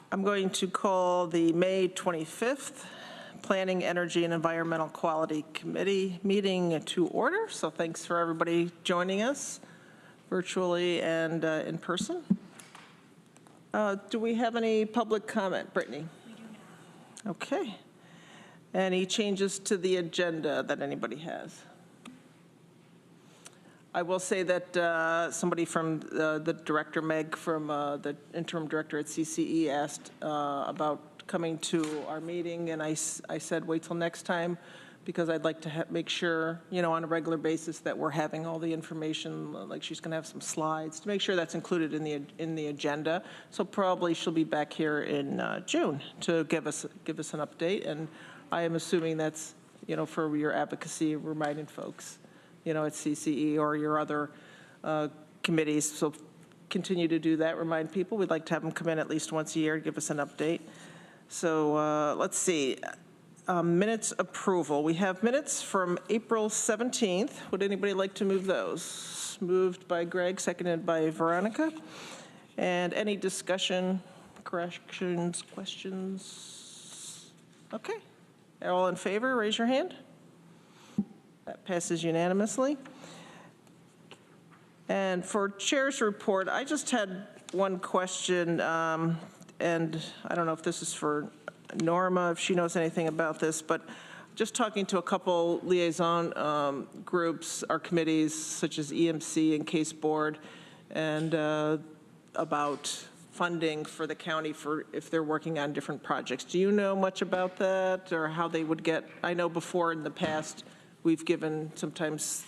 I'm going to call the May 25th Planning, Energy, and Environmental Quality Committee meeting to order. So thanks for everybody joining us virtually and in person. Do we have any public comment, Brittany? We do not. Okay. Any changes to the agenda that anybody has? I will say that somebody from the director, Meg, from the interim director at CCE asked about coming to our meeting, and I said wait till next time because I'd like to make sure, you know, on a regular basis that we're having all the information, like she's going to have some slides, to make sure that's included in the agenda. So probably she'll be back here in June to give us an update, and I am assuming that's, you know, for your advocacy, reminding folks, you know, at CCE or your other committees. So continue to do that, remind people. We'd like to have them come in at least once a year, give us an update. So let's see, minutes approval. We have minutes from April 17th. Would anybody like to move those? Moved by Greg, seconded by Veronica. And any discussion, corrections, questions? Okay, all in favor, raise your hand. That passes unanimously. And for chair's report, I just had one question, and I don't know if this is for Norma, if she knows anything about this, but just talking to a couple liaison groups, our committees, such as EMC and Case Board, and about funding for the county for if they're working on different projects. Do you know much about that, or how they would get? I know before in the past, we've given sometimes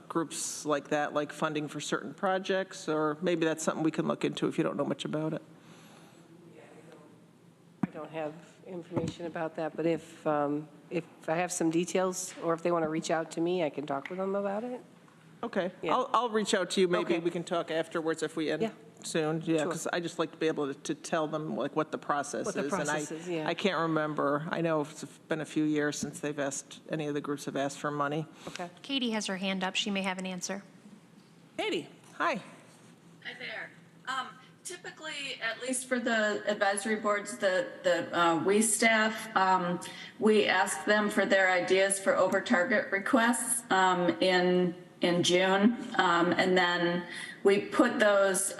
groups like that, like funding for certain projects, or maybe that's something we can look into if you don't know much about it. I don't have information about that, but if I have some details, or if they want to reach out to me, I can talk with them about it. Okay, Yeah. I'll reach out to you. Maybe Okay. we can talk afterwards if we end soon. Yeah, because I just like to be able to tell them like what the process is. Yeah. I can't remember. I know it's been a few years since they've asked, any of the groups have asked for money. Okay. Katie has her hand up. She may have an answer. Katie, hi. Hi there. Typically, at least for the advisory boards, we staff, we ask them for their ideas for over target requests in June, and then we put those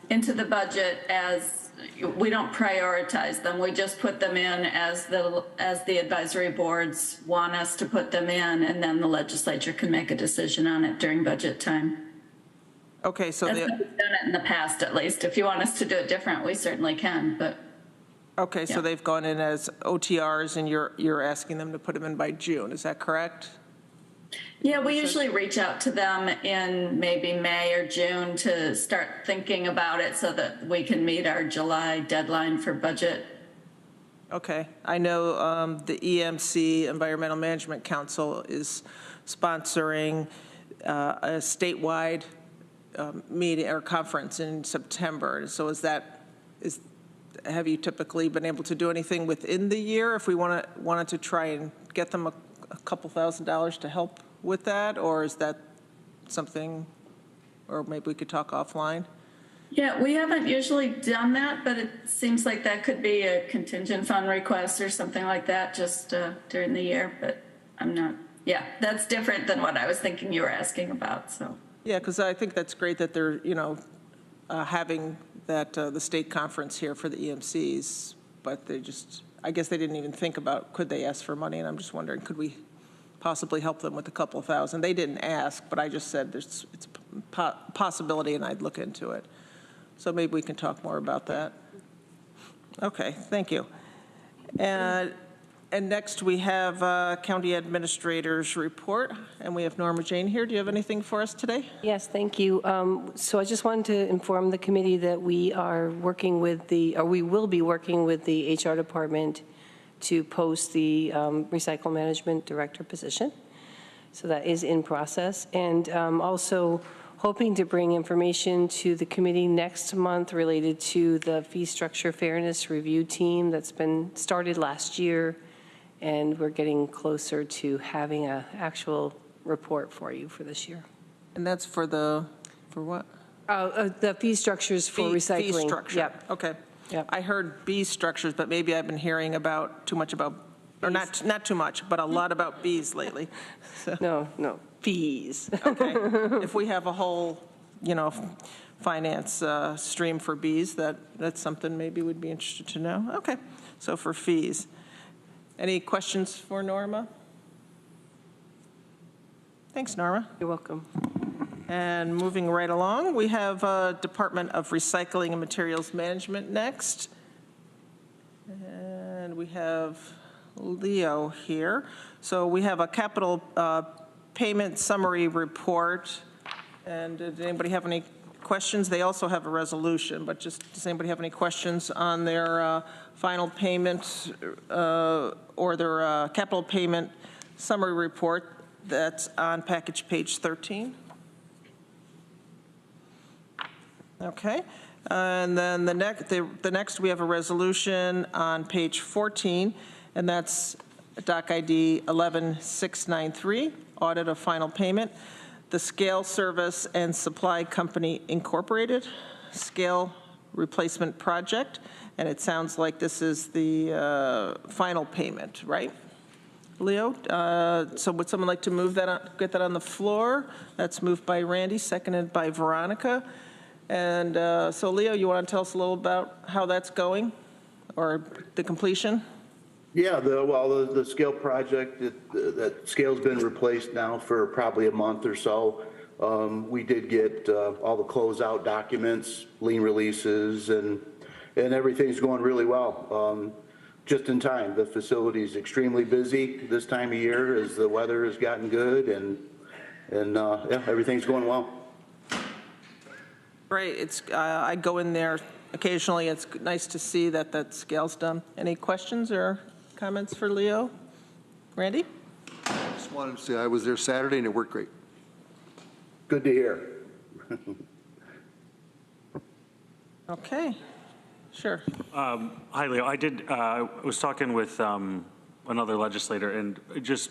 into the budget as we don't prioritize them. We just put them in as the advisory boards want us to put them in, and then the legislature can make a decision on it during budget time. Okay, so We've done it in the past, at least. If you want us to do it different, we certainly can. But okay, yeah. So they've gone in as OTRs, and you're asking them to put them in by June. Is that correct? Yeah, we usually reach out to them in maybe May or June to start thinking about it so that we can meet our July deadline for budget. Okay. I know the EMC, Environmental Management Council, is sponsoring a statewide meeting or conference in September. So have you typically been able to do anything within the year if we wanted to try and get them a couple $1,000s to help with that, or is that something, or maybe we could talk offline? Yeah, we haven't usually done that, but it seems like that could be a contingent fund request or something like that just during the year, but I'm not, yeah, that's different than what I was thinking you were asking about, so. Yeah, because I think that's great that they're, you know, having that, the state conference here for the EMCs, but they just, I guess they didn't even think about, could they ask for money? And I'm just wondering, could we possibly help them with a couple $1,000? They didn't ask, but I just said it's a possibility and I'd look into it. So maybe we can talk more about that. Okay, thank you. And next we have County Administrator's report, and we have Norma Jane here. Do you have anything for us today? Yes, thank you. So I just wanted to inform the committee that we are working with we will be working with the HR department to post the Recycle Management Director position. So that is in process. And also hoping to bring information to the committee next month related to the fee structure fairness review team that's been started last year. And we're getting closer to having an actual report for you for this year. And that's for what? The fee structures for recycling. Fee structure. Yep. Okay. Yep. I heard B structures, but maybe I've been hearing about too much about, or not too much, but a lot about bees lately. So, No, fees. okay. If we have a whole, finance stream for bees, that's something maybe we'd be interested to know. Okay, so for fees. Any questions for Norma? Thanks, Norma. You're welcome. And moving right along, we have Department of Recycling and Materials Management next. And we have Leo here. So we have a capital payment summary report. And did anybody have any questions? They also have a resolution, but does anybody have any questions on their final payment or their capital payment summary report that's on package page 13? Okay, and then the next we have a resolution on page 14, and that's doc ID 11693, audit of final payment. The Scale Service and Supply Company Incorporated, scale replacement project, and it sounds like this is the final payment, right? Leo, so would someone like to move that, get that on the floor? That's moved by Randy, seconded by Veronica. And so, Leo, you want to tell us a little about how that's going, or the completion? Yeah, the scale project, that scale's been replaced now for probably a month or so. We did get all the closeout documents, lien releases, and everything's going really well. Just in time. The facility's extremely busy this time of year as the weather has gotten good, and yeah, everything's going well. Great. I go in there occasionally. It's nice to see that scale's done. Any questions or comments for Leo? Randy? I just wanted to say I was there Saturday and it worked great. Good to hear. Okay. Sure. Hi, Leo. I was talking with another legislator, and just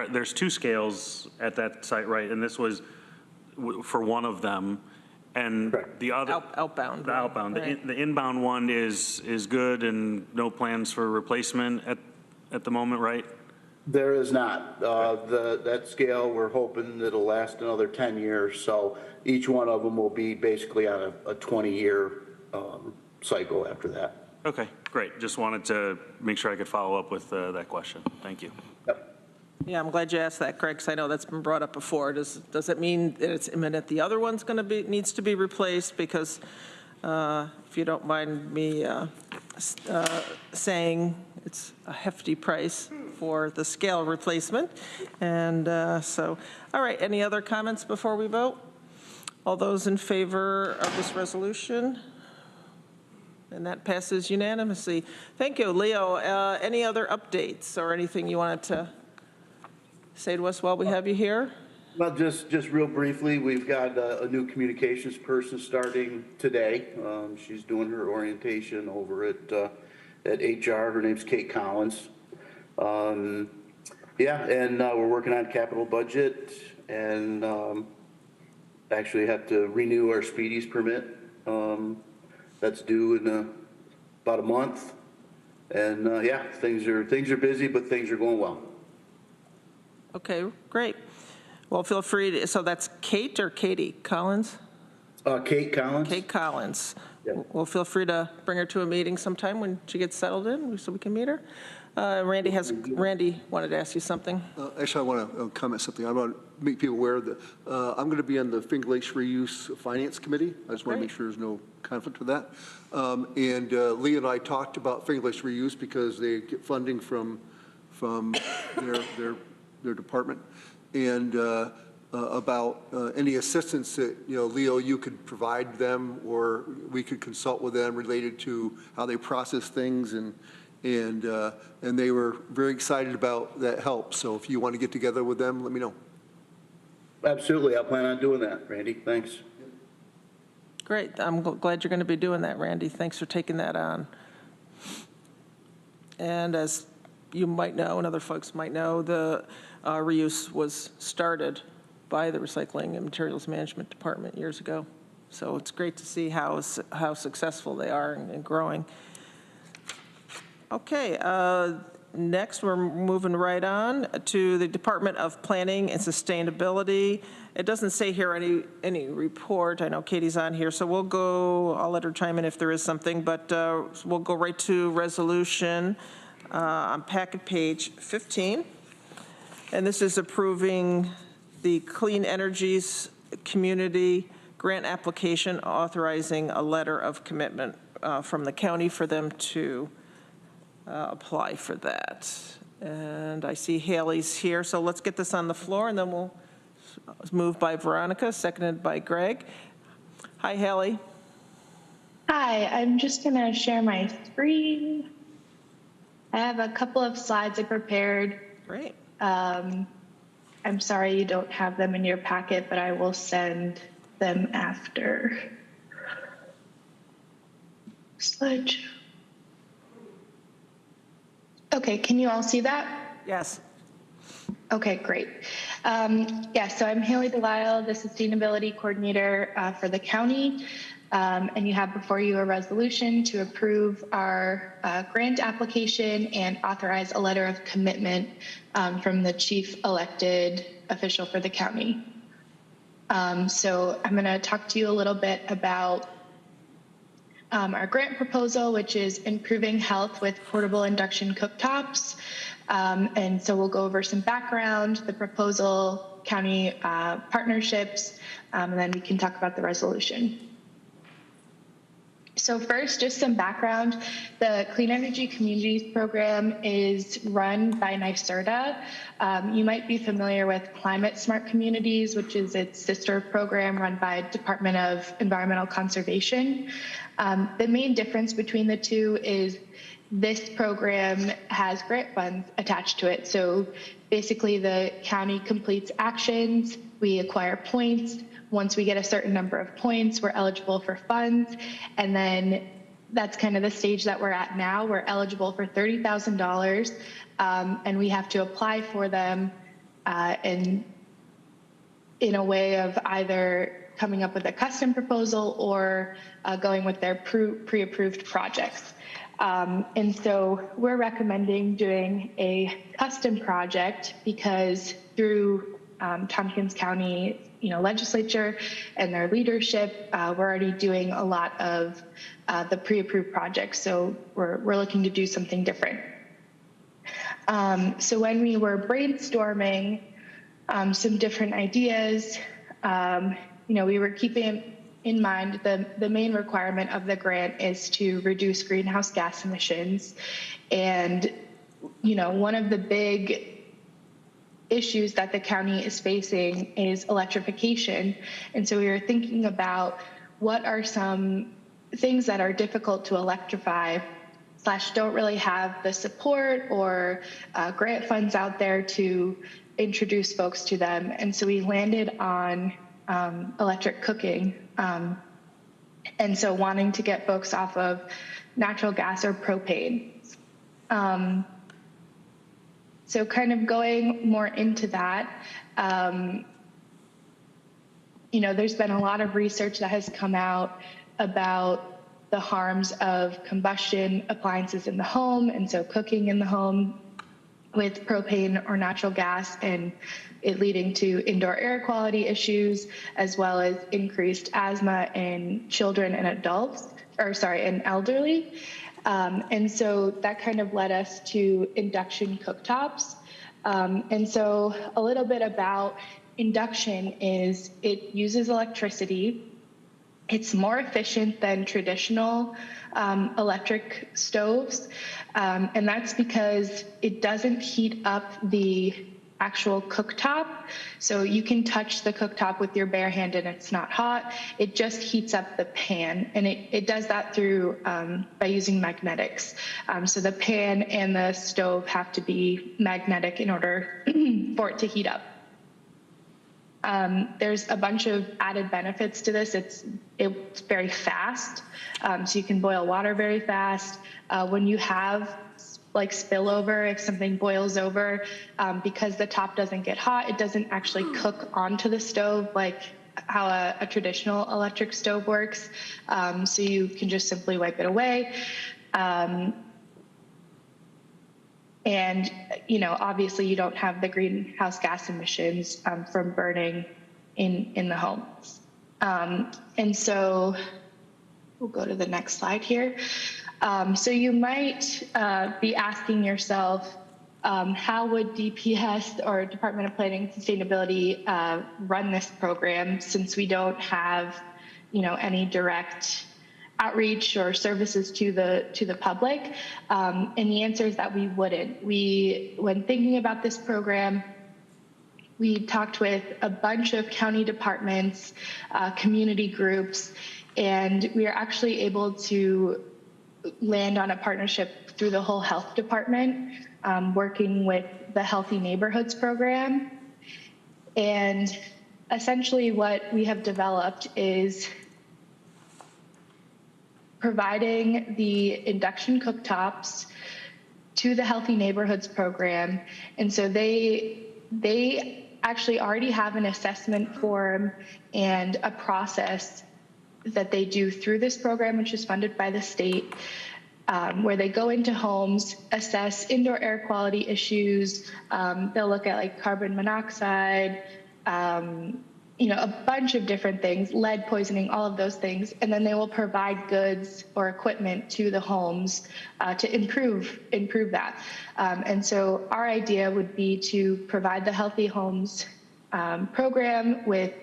there's two scales at that site, right? And this was for one of them, and Correct. the other Outbound. The outbound. Right. The inbound one is good, and no plans for replacement at the moment, right? There is not. That scale, we're hoping it'll last another 10 years. So each one of them will be basically on a 20-year cycle after that. Okay, great. Just wanted to make sure I could follow up with that question. Thank you. Yep. Yeah, I'm glad you asked that, Craig, because I know that's been brought up before. Does it mean that it's imminent the other one's going to needs to be replaced? Because if you don't mind me saying, it's a hefty price for the scale replacement. And so, all right, any other comments before we vote? All those in favor of this resolution? And that passes unanimously. Thank you, Leo. Any other updates or anything you wanted to say to us while we have you here? Well, just real briefly, we've got a new communications person starting today. She's doing her orientation over at HR. Her name's Kate Collins. Yeah, and we're working on capital budget, and actually have to renew our Speedies permit. That's due in about a month. And yeah, things are busy, but things are going well. Okay, great. Well, feel free to, so that's Kate or Katie Collins? Kate Collins. Kate Collins. Yeah. Well, feel free to bring her to a meeting sometime when she gets settled in so we can meet her. Randy wanted to ask you something. Actually, I want to comment something. I want to make people aware that I'm going to be on the Finger Lakes Reuse Finance Committee. I just want to make sure there's no conflict with that. And Lee and I talked about Finger Lakes Reuse because they get funding from their department, and about any assistance that, Leo, you could provide them, or we could consult with them related to how they process things, and they were very excited about that help. So if you want to get together with them, let me know. Absolutely, I plan on doing that, Randy. Thanks. Great. I'm glad you're going to be doing that, Randy. Thanks for taking that on. And as you might know, and other folks might know, the reuse was started by the Recycling and Materials Management Department years ago. So it's great to see how successful they are and growing. Okay, next we're moving right on to the Department of Planning and Sustainability. It doesn't say here any report. I know Katie's on here, so I'll let her chime in if there is something, but we'll go right to resolution on packet page 15. And this is approving the Clean Energies Community Grant application, authorizing a letter of commitment from the county for them to apply for that. And I see Haley's here, so let's get this on the floor, and then we'll move by Veronica, seconded by Greg. Hi, Haley. Hi, I'm just going to share my screen. I have a couple of slides I prepared. Great. I'm sorry you don't have them in your packet, but I will send them after. Slideshow. Okay, can you all see that? Yes. Okay, great. Yeah, so I'm Haley Delisle, the Sustainability Coordinator for the county, and you have before you a resolution to approve our grant application and authorize a letter of commitment from the chief elected official for the county. So I'm going to talk to you a little bit about our grant proposal, which is improving health with portable induction cooktops. And so we'll go over some background, the proposal, county partnerships, and then we can talk about the resolution. So first, just some background. The Clean Energy Communities Program is run by NYSERDA. You might be familiar with Climate Smart Communities, which is its sister program run by Department of Environmental Conservation. The main difference between the two is this program has grant funds attached to it. So basically the county completes actions, we acquire points. Once we get a certain number of points, we're eligible for funds. And then that's kind of the stage that we're at now. We're eligible for $30,000 and we have to apply for them in a way of either coming up with a custom proposal or going with their pre-approved projects. And so we're recommending doing a custom project because through Tompkins County legislature and their leadership, we're already doing a lot of the pre-approved projects. So we're looking to do something different. So when we were brainstorming some different ideas, we were keeping in mind the main requirement of the grant is to reduce greenhouse gas emissions. And, one of the big issues that the county is facing is electrification. And so we were thinking about what are some things that are difficult to electrify / don't really have the support or grant funds out there to introduce folks to them. And so we landed on electric cooking. And so wanting to get folks off of natural gas or propane. So kind of going more into that, there's been a lot of research that has come out about the harms of combustion appliances in the home, and so cooking in the home with propane or natural gas, and it leading to indoor air quality issues, as well as increased asthma in children and and elderly. And so that kind of led us to induction cooktops. And so a little bit about induction is it uses electricity. It's more efficient than traditional electric stoves. And that's because it doesn't heat up the actual cooktop. So you can touch the cooktop with your bare hand and it's not hot. It just heats up the pan. And it does that through by using magnetics. So the pan and the stove have to be magnetic in order for it to heat up. There's a bunch of added benefits to this. It's very fast. So you can boil water very fast. When you have like spillover, if something boils over, because the top doesn't get hot, it doesn't actually cook onto the stove like how a traditional electric stove works. So you can just simply wipe it away. And, you know, obviously you don't have the greenhouse gas emissions from burning in the homes. And so we'll go to the next slide here. So you might be asking yourself, how would DPS or Department of Planning and Sustainability run this program, since we don't have, you know, any direct outreach or services to the public? And the answer is that we wouldn't. When thinking about this program, we talked with a bunch of county departments, community groups, and we are actually able to land on a partnership through the whole health department, working with the Healthy Neighborhoods program. And essentially what we have developed is providing the induction cooktops to the Healthy Neighborhoods program. And so they actually already have an assessment form and a process that they do through this program, which is funded by the state, where they go into homes, assess indoor air quality issues. They'll look at like carbon monoxide, you know, a bunch of different things, lead poisoning, all of those things. And then they will provide goods or equipment to the homes to improve that. And so our idea would be to provide the Healthy Homes program with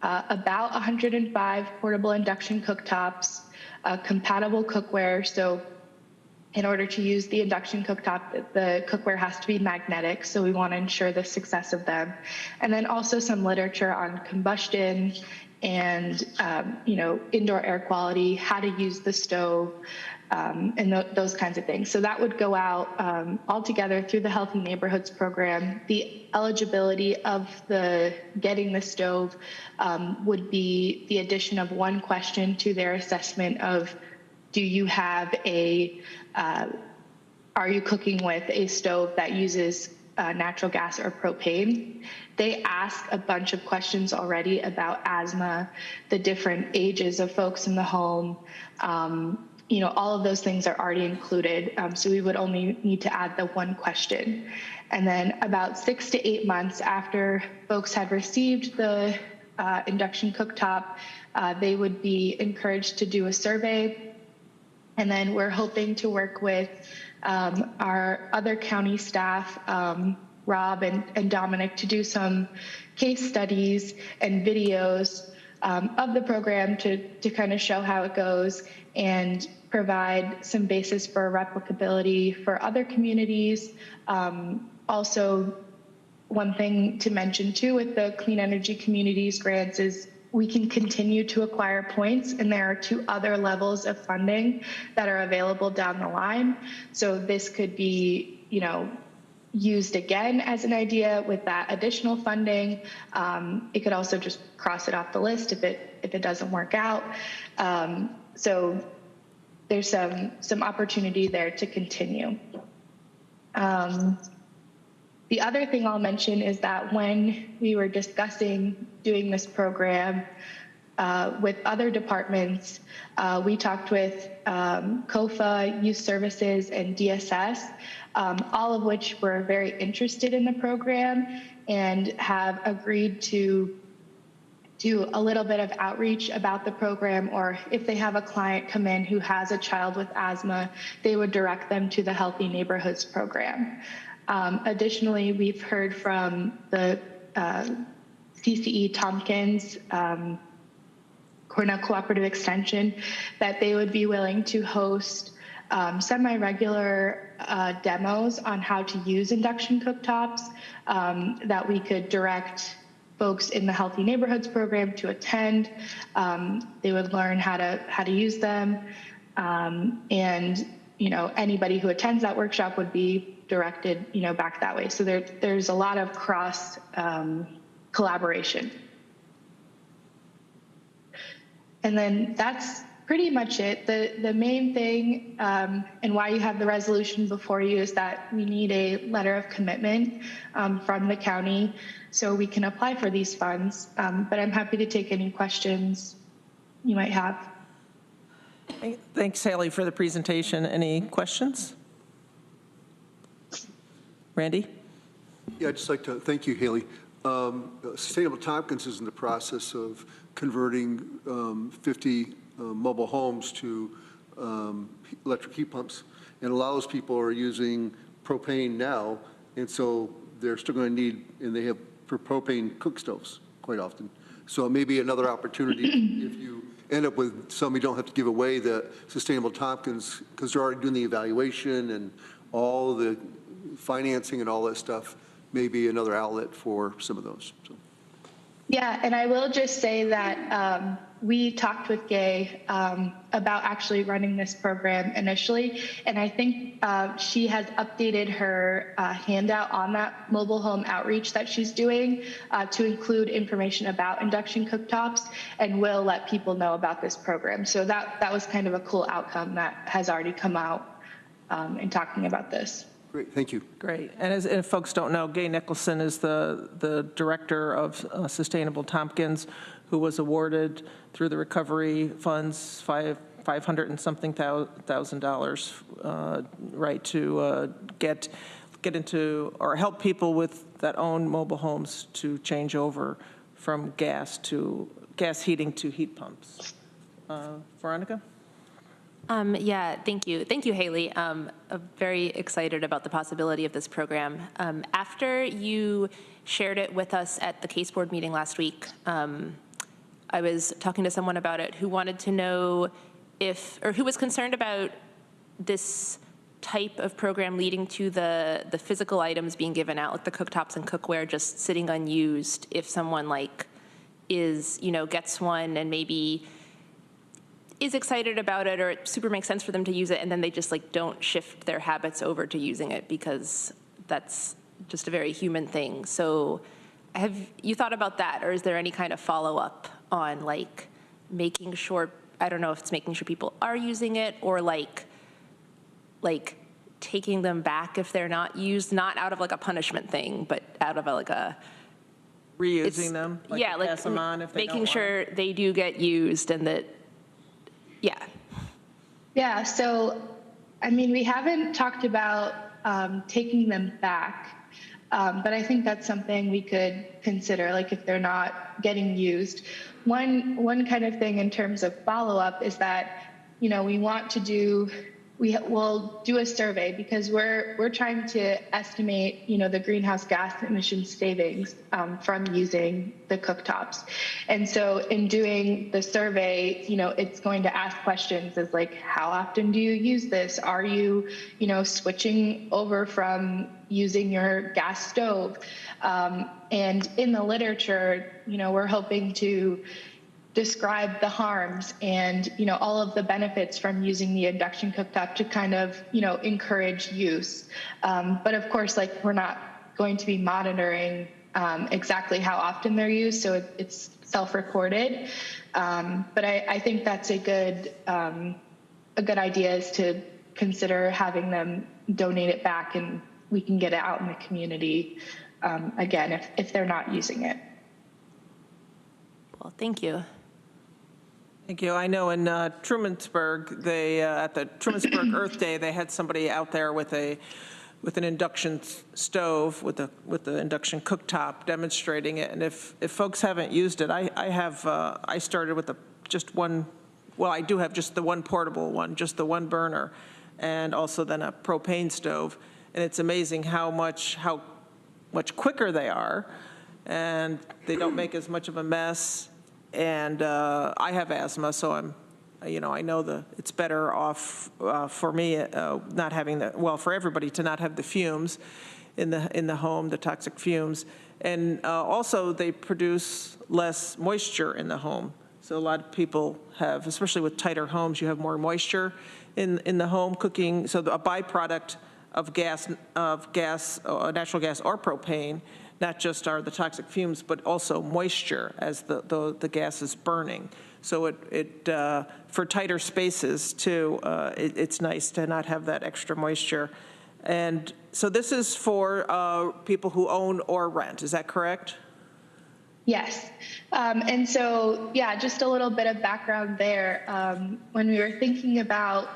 about 105 portable induction cooktops, compatible cookware. So in order to use the induction cooktop, the cookware has to be magnetic. So we want to ensure the success of them. And then also some literature on combustion and, you know, indoor air quality, how to use the stove, and those kinds of things. So that would go out altogether through the Healthy Neighborhoods program. The eligibility of getting the stove would be the addition of one question to their assessment of, do you have are you cooking with a stove that uses natural gas or propane? They ask a bunch of questions already about asthma, the different ages of folks in the home. You know, all of those things are already included. So we would only need to add the one question. And then about 6 to 8 months after folks had received the induction cooktop, they would be encouraged to do a survey. And then we're hoping to work with our other county staff, Rob and Dominic, to do some case studies and videos of the program to kind of show how it goes and provide some basis for replicability for other communities. Also, one thing to mention too with the Clean Energy Communities grants is we can continue to acquire points, and there are 2 other levels of funding that are available down the line. So this could be, you know, used again as an idea with that additional funding. It could also just cross it off the list if it doesn't work out. So there's some opportunity there to continue. The other thing I'll mention is that when we were discussing doing this program with other departments, we talked with COFA, Youth Services, and DSS, all of which were very interested in the program and have agreed to do a little bit of outreach about the program, or if they have a client come in who has a child with asthma, they would direct them to the Healthy Neighborhoods program. Additionally, we've heard from the CCE Tompkins, Cornell Cooperative Extension, that they would be willing to host semi-regular demos on how to use induction cooktops that we could direct folks in the Healthy Neighborhoods program to attend. They would learn how to use them, and you know, anybody who attends that workshop would be directed, you know, back that way. So there's a lot of cross collaboration. And then that's pretty much it. The main thing and why you have the resolution before you is that we need a letter of commitment from the county so we can apply for these funds. But I'm happy to take any questions you might have. Thanks, Haley, for the presentation. Any questions? Randy? Yeah, I'd just like to thank you, Haley. Sustainable Tompkins is in the process of converting 50 mobile homes to electric heat pumps, and a lot of those people are using propane now, and so they're still going to need, and they have propane cook stoves quite often. So it may be another opportunity if you end up with some you don't have to give away, the Sustainable Tompkins, because they're already doing the evaluation and all the financing and all that stuff, may be another outlet for some of those. So. Yeah, and I will just say that we talked with Gay about actually running this program initially, and I think she has updated her handout on that mobile home outreach that she's doing to include information about induction cooktops, and will let people know about this program. So that was kind of a cool outcome that has already come out in talking about this. Great, thank you. Great. And as if folks don't know, Gay Nicholson is the director of Sustainable Tompkins, who was awarded through the recovery funds $500 and something thousand, right, to get into, or help people that own mobile homes to change over from gas heating to heat pumps. Veronica? Yeah, thank you. Thank you, Haley. I'm very excited about the possibility of this program. After you shared it with us at the case board meeting last week, I was talking to someone about it who wanted to know who was concerned about this type of program leading to the physical items being given out, like the cooktops and cookware just sitting unused, if someone gets one and maybe is excited about it, or it super makes sense for them to use it, and then they just don't shift their habits over to using it, because that's just a very human thing. So have you thought about that, or is there any kind of follow-up on making sure, I don't know if it's making sure people are using it, or taking them back if they're not used, not out of a punishment thing, but out of a Reusing them? Pass them on if they don't making want sure they do get used, and that. Yeah, so, I mean, we haven't talked about taking them back, but I think that's something we could consider, if they're not getting used. One kind of thing in terms of follow-up is that, we want to we'll do a survey, because we're trying to estimate, the greenhouse gas emission savings from using the cooktops. And so in doing the survey, it's going to ask questions as how often do you use this? Are you, switching over from using your gas stove? And in the literature, we're hoping to describe the harms and, all of the benefits from using the induction cooktop to kind of, encourage use. But of course, we're not going to be monitoring exactly how often they're used, so it's self-reported. But I think that's a good idea, is to consider having them donate it back, and we can get it out in the community again if they're not using it. Well, thank you. Thank you. I know in Trumansburg, they at the Trumansburg Earth Day, they had somebody out there with an induction stove with the induction cooktop demonstrating it. And if folks haven't used it, I started with just one. Well, I do have just the one portable one, just the one burner, and also then a propane stove. And it's amazing how much quicker they are, and they don't make as much of a mess. And I have asthma, so I know it's better off for me not having for everybody to not have the fumes in the home, the toxic fumes. And also they produce less moisture in the home. So a lot of people have, especially with tighter homes, you have more moisture in the home cooking. So a byproduct of natural gas or propane, not just are the toxic fumes, but also moisture as the gas is burning. So for tighter spaces too, it's nice to not have that extra moisture. And so this is for people who own or rent, is that correct? Yes. And so, yeah, just a little bit of background there. When we were thinking about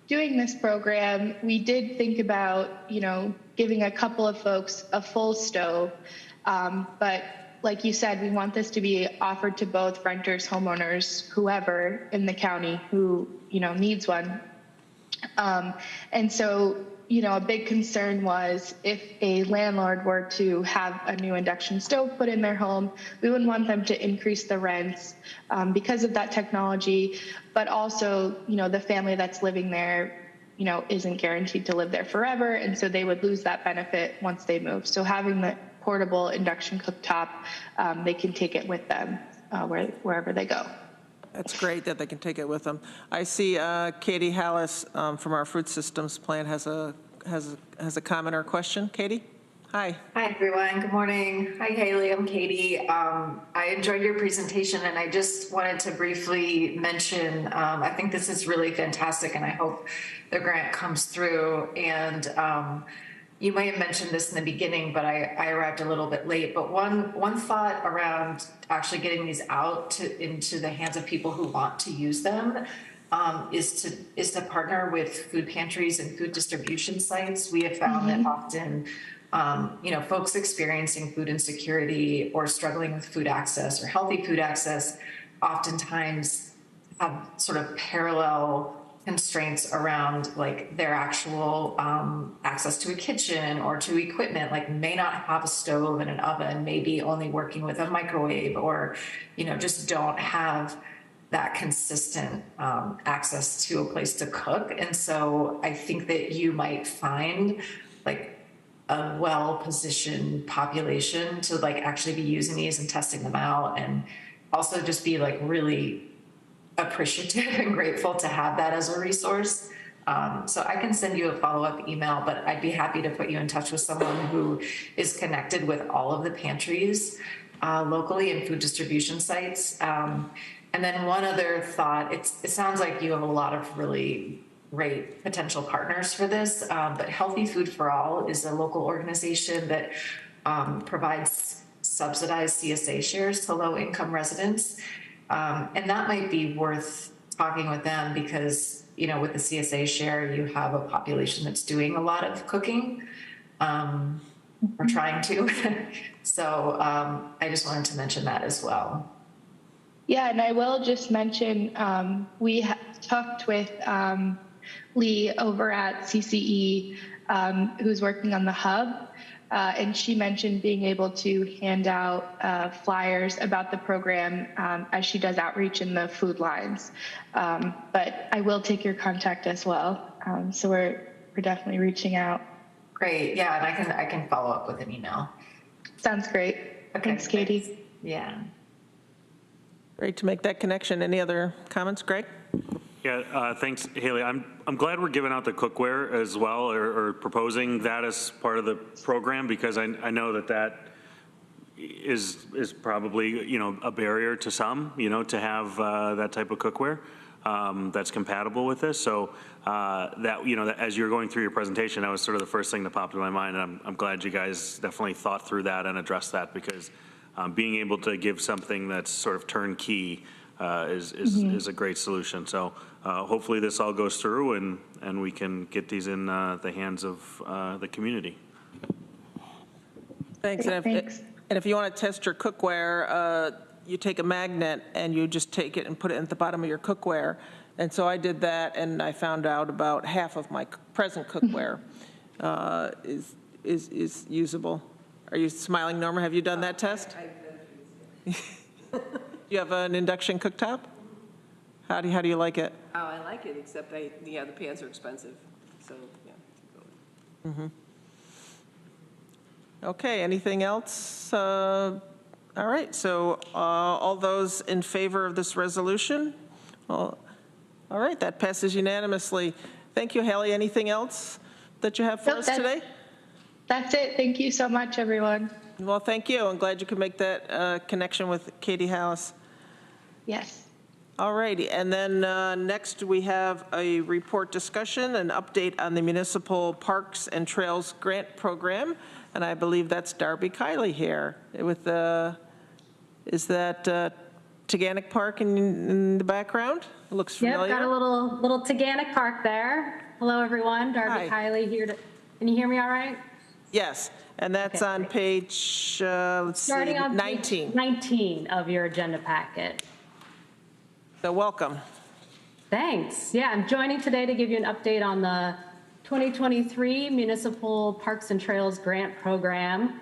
doing this program, we did think about, giving a couple of folks a full stove. But like you said, we want this to be offered to both renters, homeowners, whoever in the county who, needs one. And so, a big concern was if a landlord were to have a new induction stove put in their home, we wouldn't want them to increase the rents because of that technology, but also, the family that's living there, isn't guaranteed to live there forever, and so they would lose that benefit once they move. So having the portable induction cooktop, they can take it with them wherever they go. That's great that they can take it with them. I see Katie Hallis from our Food Systems Plan has a comment or question. Katie? Hi. Hi, everyone. Good morning. Hi, Haley. I'm Katie. I enjoyed your presentation, and I just wanted to briefly mention, I think this is really fantastic, and I hope the grant comes through. And you may have mentioned this in the beginning, but I arrived a little bit late. But one thought around actually getting these out into the hands of people who want to use them is to partner with food pantries and food distribution sites. We have found that often, folks experiencing food insecurity or struggling with food access or healthy food access oftentimes have sort of parallel constraints around like their actual access to a kitchen or to equipment, like may not have a stove and an oven, maybe only working with a microwave, or, just don't have that consistent access to a place to cook. And so I think that you might find like a well-positioned population to like actually be using these and testing them out, and also just be like really appreciative and grateful to have that as a resource. So I can send you a follow-up email, but I'd be happy to put you in touch with someone who is connected with all of the pantries locally and food distribution sites. And then one other thought, it sounds like you have a lot of really great potential partners for this, but Healthy Food for All is a local organization that provides subsidized CSA shares to low-income residents. And that might be worth talking with them because, with the CSA share, you have a population that's doing a lot of cooking or trying to. So I just wanted to mention that as well. Yeah, and I will just mention, we talked with Lee over at CCE, who's working on the hub, and she mentioned being able to hand out flyers about the program as she does outreach in the food lines. But I will take your contact as well. So we're definitely reaching out. Great, yeah, and I can follow up with an email. Sounds great. Okay, thanks, Katie. Thanks. Yeah. Great to make that connection. Any other comments, Greg? Yeah, thanks, Haley. I'm glad we're giving out the cookware as well, or proposing that as part of the program, because I know that is probably a barrier to some, to have that type of cookware that's compatible with this. So that as you're going through your presentation, that was sort of the first thing that popped in my mind, and I'm glad you guys definitely thought through that and addressed that, because being able to give something that's sort of turnkey is a great solution. So hopefully this all goes through and we can get these in the hands of the community. Thanks. And if you want to test your cookware, you take a magnet and you just take it and put it at the bottom of your cookware. And so I did that, and I found out about half of my present cookware is usable. Are you smiling, Norma? Have you done that test? You have an induction cooktop? How do you like it? Oh, I like it, except the pans are expensive, so, yeah. Okay, anything else? All right, so all those in favor of this resolution? Well, all right, that passes unanimously. Thank you, Haley. Anything else that you have for us today? That's it. Thank you so much, everyone. Well, thank you. I'm glad you could make that connection with Katie Hallis. Yes. All righty, and then next we have a report discussion, an update on the Municipal Parks and Trails Grant Program, and I believe that's Darby Kiley here with is that Taganic Park in the background? It looks familiar. Yep, got a little Taganic Park there. Hello, everyone. Darby Kiley here. Can you hear me all right? Yes, and that's on page, let's see, 19. Page 19 of your agenda packet. So welcome. Thanks. Yeah, I'm joining today to give you an update on the 2023 Municipal Parks and Trails Grant Program.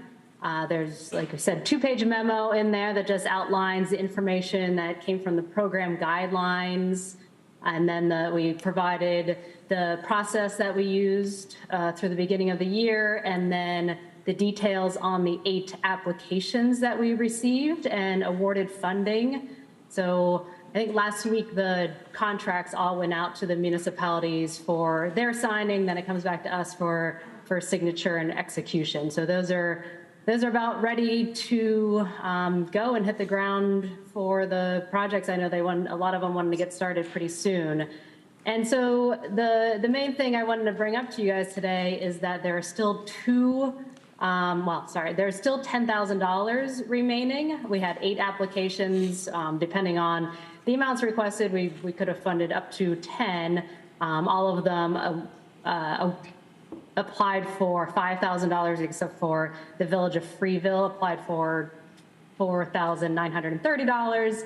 There's, like I said, 2-page memo in there that just outlines the information that came from the program guidelines. And then we provided the process that we used through the beginning of the year, and then the details on the 8 applications that we received and awarded funding. So I think last week the contracts all went out to the municipalities for their signing, then it comes back to us for signature and execution. So those are about ready to go and hit the ground for the projects. I know a lot of them wanted to get started pretty soon. And so the main thing I wanted to bring up to you guys today is that there are still there's still $10,000 remaining. We had 8 applications. Depending on the amounts requested, we could have funded up to 10. All of them applied for $5,000, except for the Village of Freeville applied for $4,930.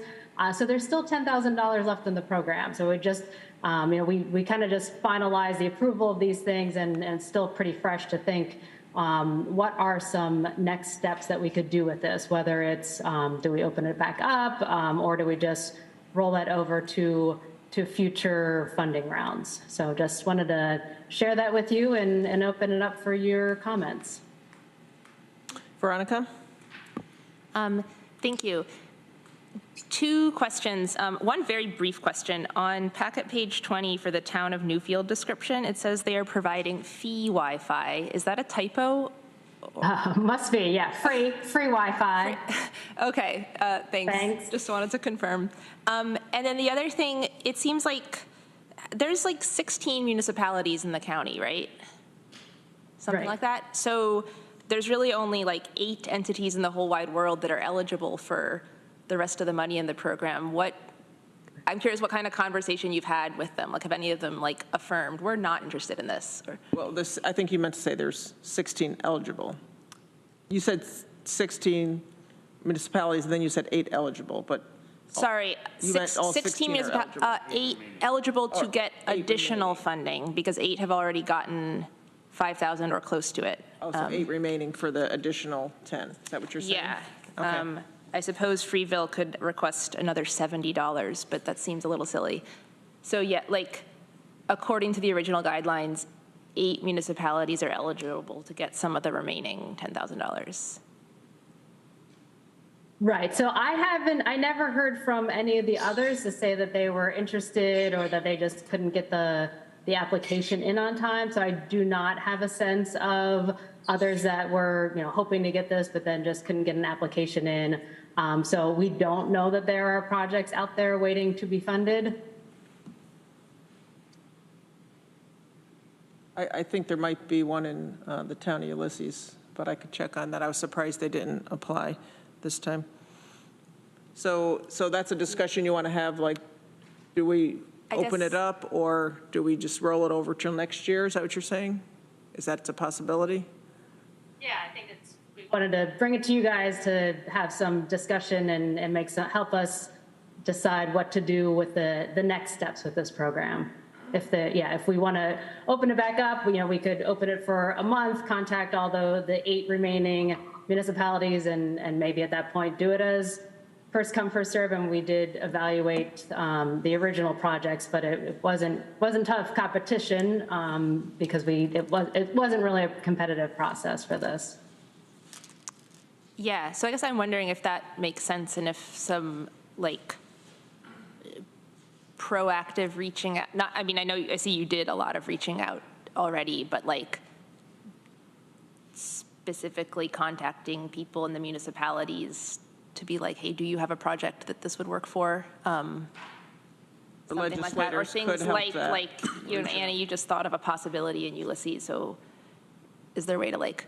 So there's still $10,000 left in the program. So it just, we kind of just finalized the approval of these things, and it's still pretty fresh to think, what are some next steps that we could do with this? Whether it's, do we open it back up, or do we just roll that over to future funding rounds? So just wanted to share that with you and open it up for your comments. Veronica? Thank you. 2 questions. One very brief question. On packet page 20 for the Town of Newfield description, it says they are providing fee Wi-Fi. Is that a typo? Must be, yeah. Free Wi-Fi. Okay, thanks. Just wanted to confirm. And then the other thing, it seems like there's like 16 municipalities in the county, right? Something like that. So there's really only like 8 entities in the whole wide world that are eligible for the rest of the money in the program. I'm curious what kind of conversation you've had with them. Like, have any of them like affirmed, we're not interested in this? Or? Well, I think you meant to say there's 16 eligible. You said 16 municipalities, and then you said 8 eligible, but. Sorry, you meant all 16 municipalities, 8 eligible to get additional funding, because 8 have already gotten 5,000 or close to it. Oh, so 8 remaining for the additional 10. Is that what you're saying? Yeah. Okay. I suppose Freeville could request another $70, but that seems a little silly. So yeah, like, according to the original guidelines, 8 municipalities are eligible to get some of the remaining $10,000. Right. So I never heard from any of the others to say that they were interested or that they just couldn't get the application in on time. So I do not have a sense of others that were, hoping to get this, but then just couldn't get an application in. So we don't know that there are projects out there waiting to be funded. I think there might be one in the town of Ulysses, but I could check on that. I was surprised they didn't apply this time. So that's a discussion you want to have, like, do we open it up, or do we just roll it over till next year? Is that what you're saying? Is that a possibility? Yeah, I think we wanted to bring it to you guys to have some discussion and help us decide what to do with the next steps with this program. If we want to open it back up, we could open it for a month, contact all the 8 remaining municipalities, and maybe at that point do it as first come, first serve. And we did evaluate the original projects, but it wasn't tough competition because it wasn't really a competitive process for this. Yeah, so I guess I'm wondering if that makes sense, and if some like proactive reaching out, I see you did a lot of reaching out already, but like specifically contacting people in the municipalities to be like, hey, do you have a project that this would work for? The something like that, or legislators could things help that. like, you and Annie, you just thought of a possibility in Ulysses, so is there a way to like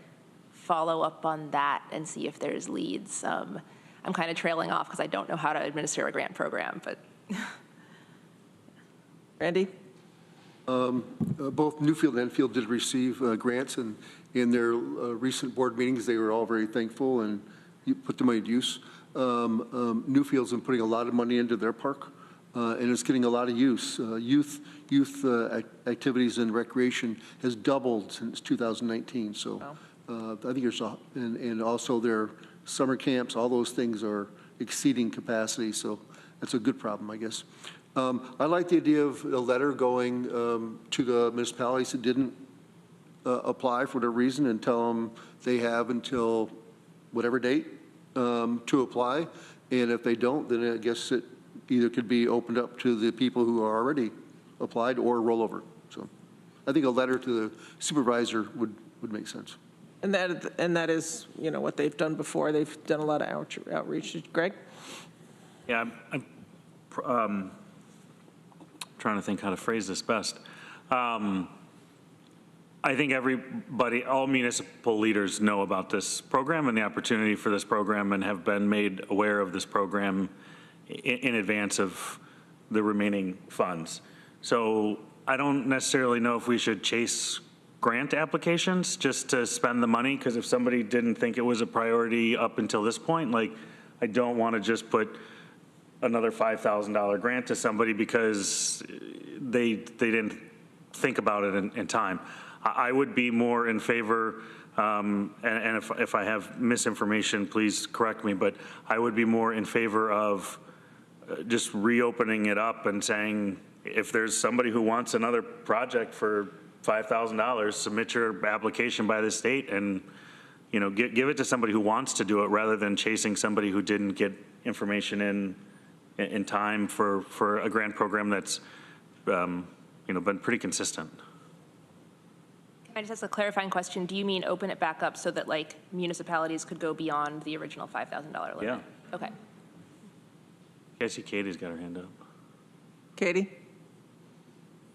follow up on that and see if there's leads? I'm kind of trailing off because I don't know how to administer a grant program, but. Randy? Both Newfield and Enfield did receive grants, and in their recent board meetings, they were all very thankful and you put the money to use. Newfield's been putting a lot of money into their park, and it's getting a lot of use. Youth activities and recreation has doubled since 2019. So I think there's and also their summer camps, all those things are exceeding capacity. So that's a good problem, I guess. I like the idea of a letter going to the municipalities that didn't apply for whatever reason and tell them they have until whatever date to apply. And if they don't, then I guess it either could be opened up to the people who are already applied or rollover. So I think a letter to the supervisor would make sense. And that is, you know, what they've done before. They've done a lot of outreach. Greg? Yeah, I'm trying to think how to phrase this best. I think all municipal leaders know about this program and the opportunity for this program and have been made aware of this program in advance of the remaining funds. So I don't necessarily know if we should chase grant applications just to spend the money, because if somebody didn't think it was a priority up until this point, like, I don't want to just put another $5,000 grant to somebody because they didn't think about it in time. I would be more in favor, and if I have misinformation, please correct me, but I would be more in favor of just reopening it up and saying, if there's somebody who wants another project for $5,000, submit your application by the state and, you know, give it to somebody who wants to do it rather than chasing somebody who didn't get information in time for a grant program that's, you know, been pretty consistent. Can I just ask a clarifying question? Do you mean open it back up so that like municipalities could go beyond the original $5,000 limit? Yeah. Okay. I see Katie's got her hand up. Katie?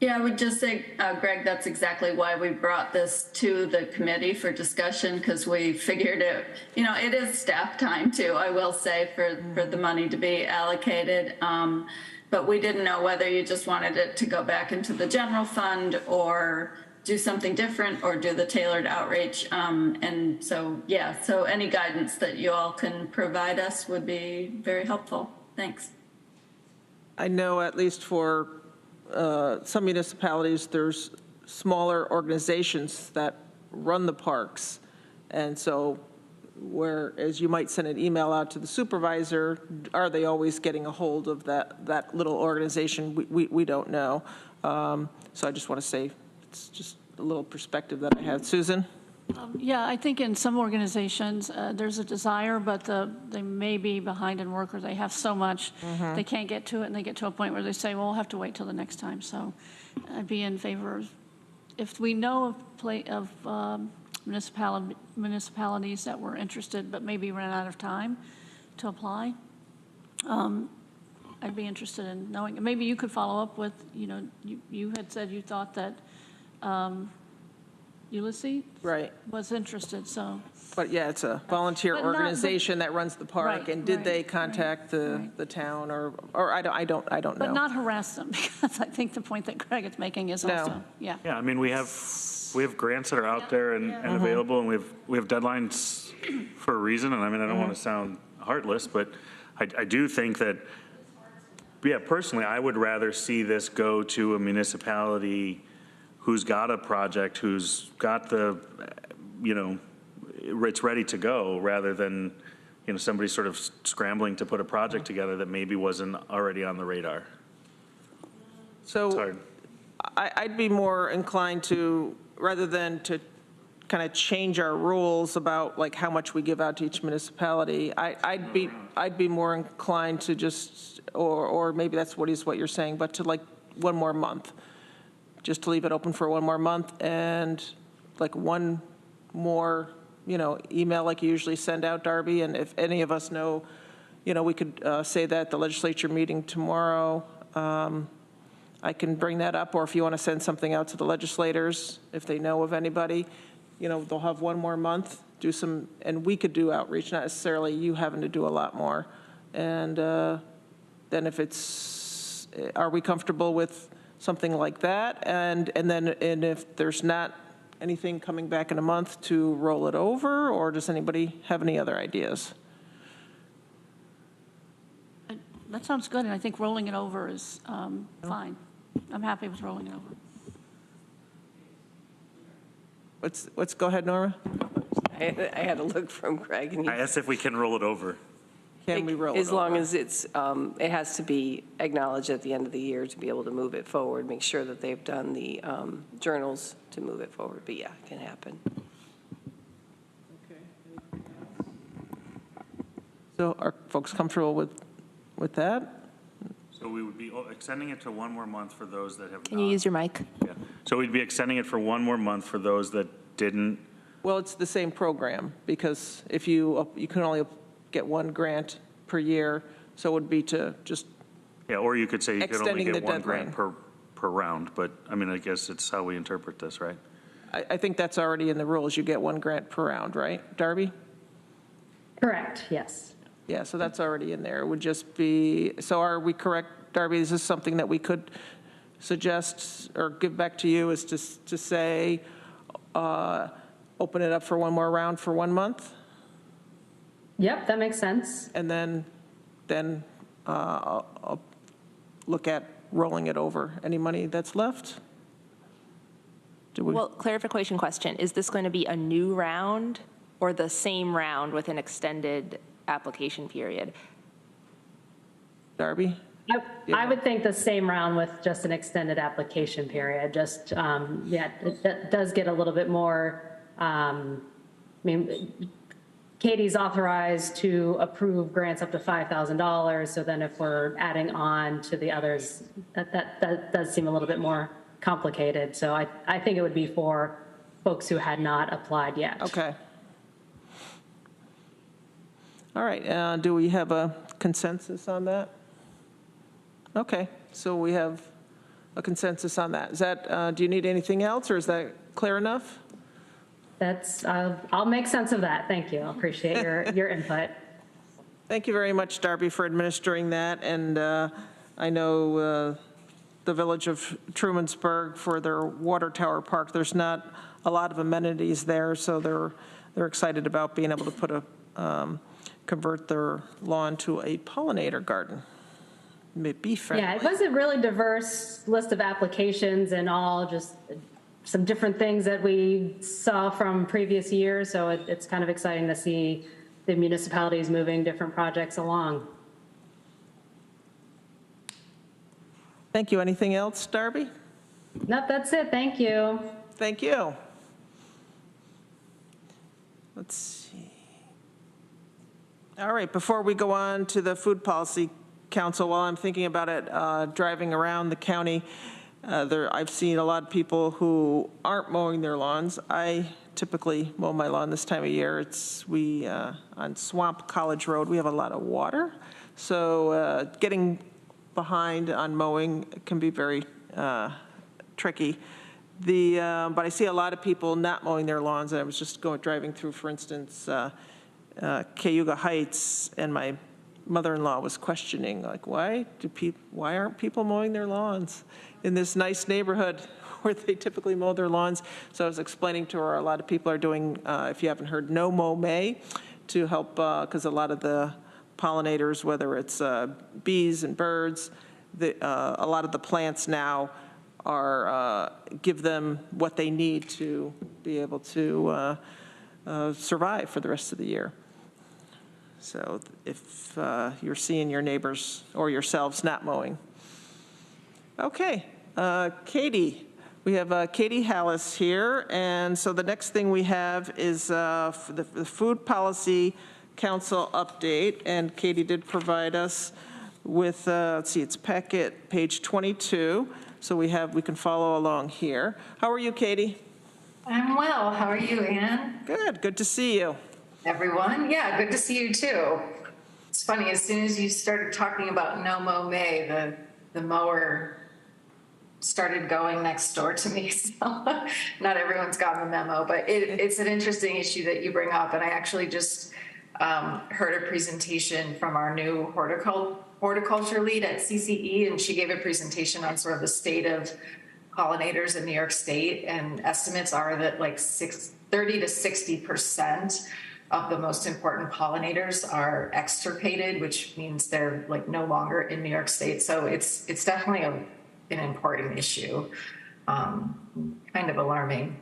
Yeah, I would just say, Greg, that's exactly why we brought this to the committee for discussion, because we figured it, you know, it is staff time too, I will say, for the money to be allocated. But we didn't know whether you just wanted it to go back into the general fund or do something different or do the tailored outreach. And so, yeah, so any guidance that you all can provide us would be very helpful. Thanks. I know at least for some municipalities, there's smaller organizations that run the parks. And so whereas you might send an email out to the supervisor, are they always getting a hold of that little organization? We don't know. So I just want to say, it's just a little perspective that I had. Susan? Yeah, I think in some organizations, there's a desire, but they may be behind in work, or they have so much, they can't get to it, and they get to a point where they say, well, we'll have to wait till the next time. So I'd be in favor of, if we know of municipalities that were interested but maybe ran out of time to apply, I'd be interested in knowing. Maybe you could follow up with, you know, you had said you thought that Ulysses was interested, so. But yeah, it's a volunteer organization that runs the park, Right, and did right, they contact the town, or I don't know. But not harass them, because I think the point that Greg is making is also, yeah. Yeah, I mean, we have grants that are out there and available, and we have deadlines for a reason, and I mean, I don't want to sound heartless, but I do think that, yeah, personally, I would rather see this go to a municipality who's got a project, who's got the, you know, it's ready to go, rather than, you know, somebody sort of scrambling to put a project together that maybe wasn't already on the radar. So it's hard. I'd be more inclined to, rather than to kind of change our rules about like how much we give out to each municipality, I'd be more inclined to just, or maybe that's what you're saying, but to like one more month. Just to leave it open for one more month, and like one more, you know, email like you usually send out, Darby. And if any of us know, you know, we could say that at the legislature meeting tomorrow, I can bring that up, or if you want to send something out to the legislators, if they know of anybody, they'll have one more month, do some, and we could do outreach, not necessarily you having to do a lot more. And then are we comfortable with something like that? And if there's not anything coming back in a month, to roll it over, or does anybody have any other ideas? That sounds good, and I think rolling it over is fine. I'm happy with rolling it over. Let's go ahead, Nora. I had to look from Craig. And I asked if we can roll it over. Can we roll it as long over? as it has to be acknowledged at the end of the year to be able to move it forward, make sure that they've done the journals to move it forward. But yeah, it can happen. Okay. So are folks comfortable with that? So we would be extending it to one more month for those that have not. Can you use your mic? Yeah. So we'd be extending it for one more month for those that didn't. Well, it's the same program, because if you can only get one grant per year, so it would be to just, Yeah, or you could say you could only Extending get the one grant deadline. per round, but I mean, I guess it's how we interpret this, right? I think that's already in the rules. You get one grant per round, right, Darby? Correct, yes. Yeah, so that's already in there. It would just be, so are we correct, Darby? Is this something that we could suggest or give back to you, is to say, open it up for one more round for 1 month? Yep, that makes sense. And then I'll look at rolling it over. Any money that's left? Well, clarification question. Is this going to be a new round or the same round with an extended application period? Darby? I would think the same round with just an extended application period. Just, that does get a little bit more, Katie's authorized to approve grants up to $5,000. So then if we're adding on to the others, that does seem a little bit more complicated. So I think it would be for folks who had not applied yet. Okay. All right, do we have a consensus on that? Okay, so we have a consensus on that. Is that, do you need anything else, or is that clear enough? That's, I'll make sense of that. Thank you. I appreciate your input. Thank you very much, Darby, for administering that. And I know the village of Trumansburg, for their water tower park, there's not a lot of amenities there, so they're excited about being able to put convert their lawn to a pollinator garden. Bee friendly. Yeah, it was a really diverse list of applications and all just some different things that we saw from previous years. So it's kind of exciting to see the municipalities moving different projects along. Thank you. Anything else, Darby? Nope, that's it. Thank you. Thank you. Let's see. All right, before we go on to the Food Policy Council, while I'm thinking about it, driving around the county, I've seen a lot of people who aren't mowing their lawns. I typically mow my lawn this time of year. On Swamp College Road, we have a lot of water, so getting behind on mowing can be very tricky. But I see a lot of people not mowing their lawns. I was just driving through, for instance, Cayuga Heights, and my mother-in-law was questioning, like, why aren't people mowing their lawns in this nice neighborhood where they typically mow their lawns? So I was explaining to her, a lot of people are doing, if you haven't heard, No Mow May, to help, because a lot of the pollinators, whether it's bees and birds, a lot of the plants now give them what they need to be able to survive for the rest of the year. So if you're seeing your neighbors or yourselves not mowing. Okay, Katie. We have Katie Hallis here, and so the next thing we have is the Food Policy Council update, and Katie did provide us with, let's see, it's packet page 22, so we can follow along here. How are you, Katie? I'm well. How are you, Ann? Good to see you. Everyone? Yeah, good to see you too. It's funny, as soon as you started talking about No Mow May, the mower started going next door to me, so not everyone's gotten the memo, but it's an interesting issue that you bring up. And I actually just heard a presentation from our new horticulture lead at CCE, and she gave a presentation on sort of the state of pollinators in New York State, and estimates are that like 30 to 60% of the most important pollinators are extirpated, which means they're like no longer in New York State. So it's definitely an important issue, kind of alarming.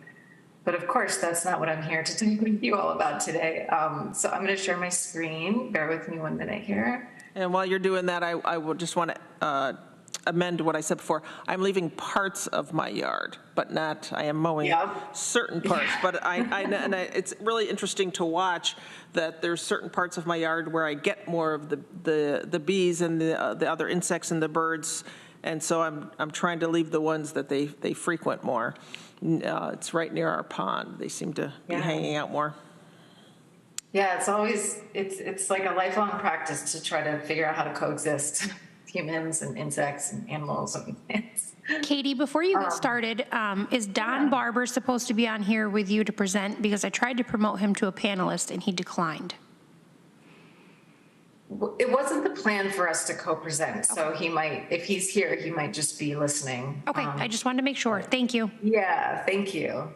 But of course, that's not what I'm here to talk with you all about today. So I'm going to share my screen. Bear with me 1 minute here. And while you're doing that, I would just want to amend what I said before. I'm leaving parts of my yard, but not, I am mowing certain parts. But it's really interesting to watch that there's certain parts of my yard where I get more of the bees and the other insects and the birds. And so I'm trying to leave the ones that they frequent more. It's right near our pond. They seem to be hanging out more. Yeah, it's always, it's like a lifelong practice to try to figure out how to coexist. Humans and insects and animals and plants. Katie, before you get started, is Don Barber supposed to be on here with you to present? Because I tried to promote him to a panelist and he declined. It wasn't the plan for us to co-present, so he might, if he's here, he might just be listening. Okay, I just wanted to make sure. Thank you. Yeah, thank you.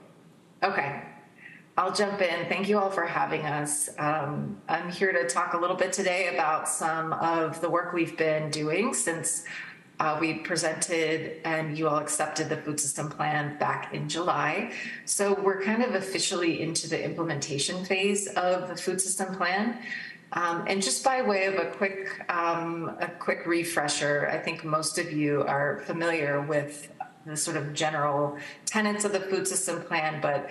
Okay. I'll jump in. Thank you all for having us. I'm here to talk a little bit today about some of the work we've been doing since we presented and you all accepted the food system plan back in July. So we're kind of officially into the implementation phase of the food system plan. And just by way of a quick refresher, I think most of you are familiar with the sort of general tenets of the food system plan, but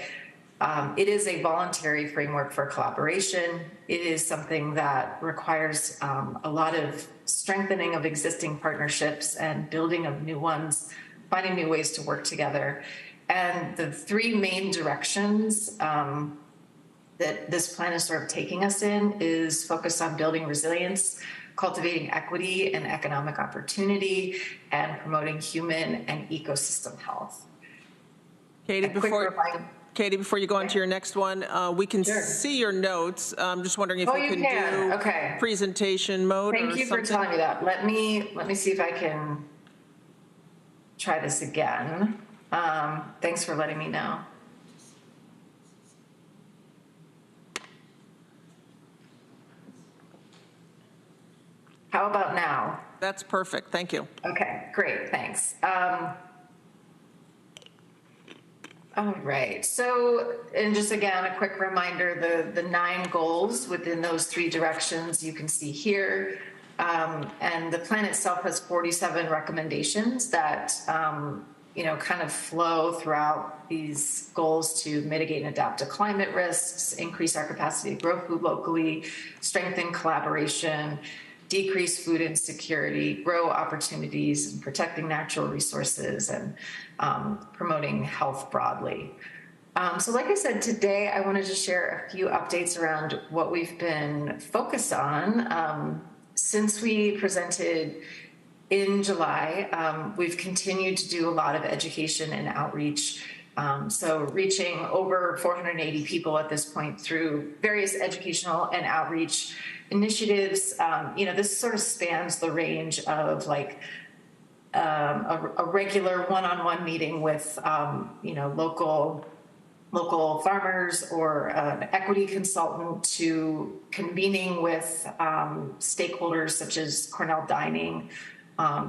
it is a voluntary framework for collaboration. It is something that requires a lot of strengthening of existing partnerships and building of new ones, finding new ways to work together. And the three main directions that this plan is sort of taking us in is focused on building resilience, cultivating equity and economic opportunity, and promoting human and ecosystem health. Katie, before you go on to your next one, we can see your notes. I'm just wondering if you can do presentation mode. Thank you for telling me that. Let me see if I can try this again. Thanks for letting me know. How about now? That's perfect. Thank you. Okay, great. Thanks. All right. So, and just again, a quick reminder, the 9 goals within those 3 directions you can see here. And the plan itself has 47 recommendations that, kind of flow throughout these goals to mitigate and adapt to climate risks, increase our capacity to grow food locally, strengthen collaboration, decrease food insecurity, grow opportunities, and protecting natural resources, and promoting health broadly. So like I said, today I wanted to share a few updates around what we've been focused on. Since we presented in July, we've continued to do a lot of education and outreach. So reaching over 480 people at this point through various educational and outreach initiatives. This sort of spans the range of like a regular one-on-one meeting with, local farmers or an equity consultant to convening with stakeholders such as Cornell Dining,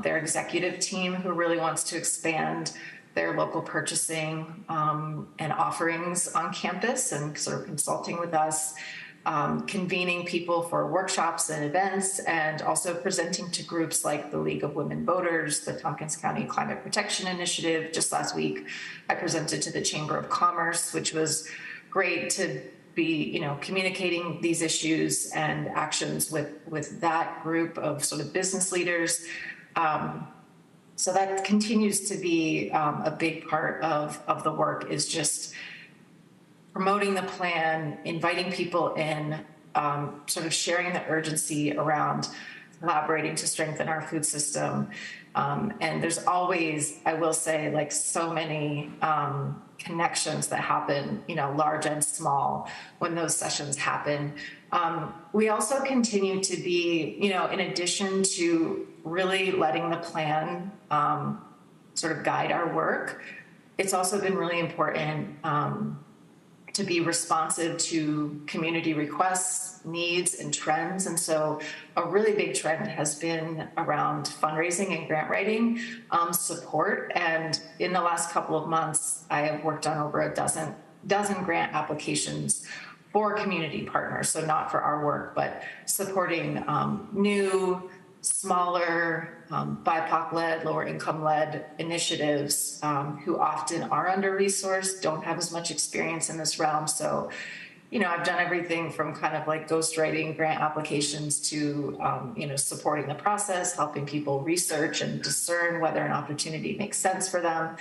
their executive team who really wants to expand their local purchasing and offerings on campus and sort of consulting with us. Convening people for workshops and events, and also presenting to groups like the League of Women Voters, the Tompkins County Climate Protection Initiative. Just last week, I presented to the Chamber of Commerce, which was great to be, communicating these issues and actions with that group of sort of business leaders. So that continues to be a big part of the work, is just promoting the plan, inviting people in, sort of sharing the urgency around collaborating to strengthen our food system. And there's always, I will say, like so many connections that happen, large and small when those sessions happen. We also continue to be, in addition to really letting the plan sort of guide our work, it's also been really important to be responsive to community requests, needs, and trends. And so a really big trend has been around fundraising and grant writing support. And in the last couple of months, I have worked on over a dozen grant applications for community partners. So not for our work, but supporting new, smaller, BIPOC-led, lower income-led initiatives who often are under-resourced, don't have as much experience in this realm. So, I've done everything from kind of like ghostwriting grant applications to, supporting the process, helping people research and discern whether an opportunity makes sense for them.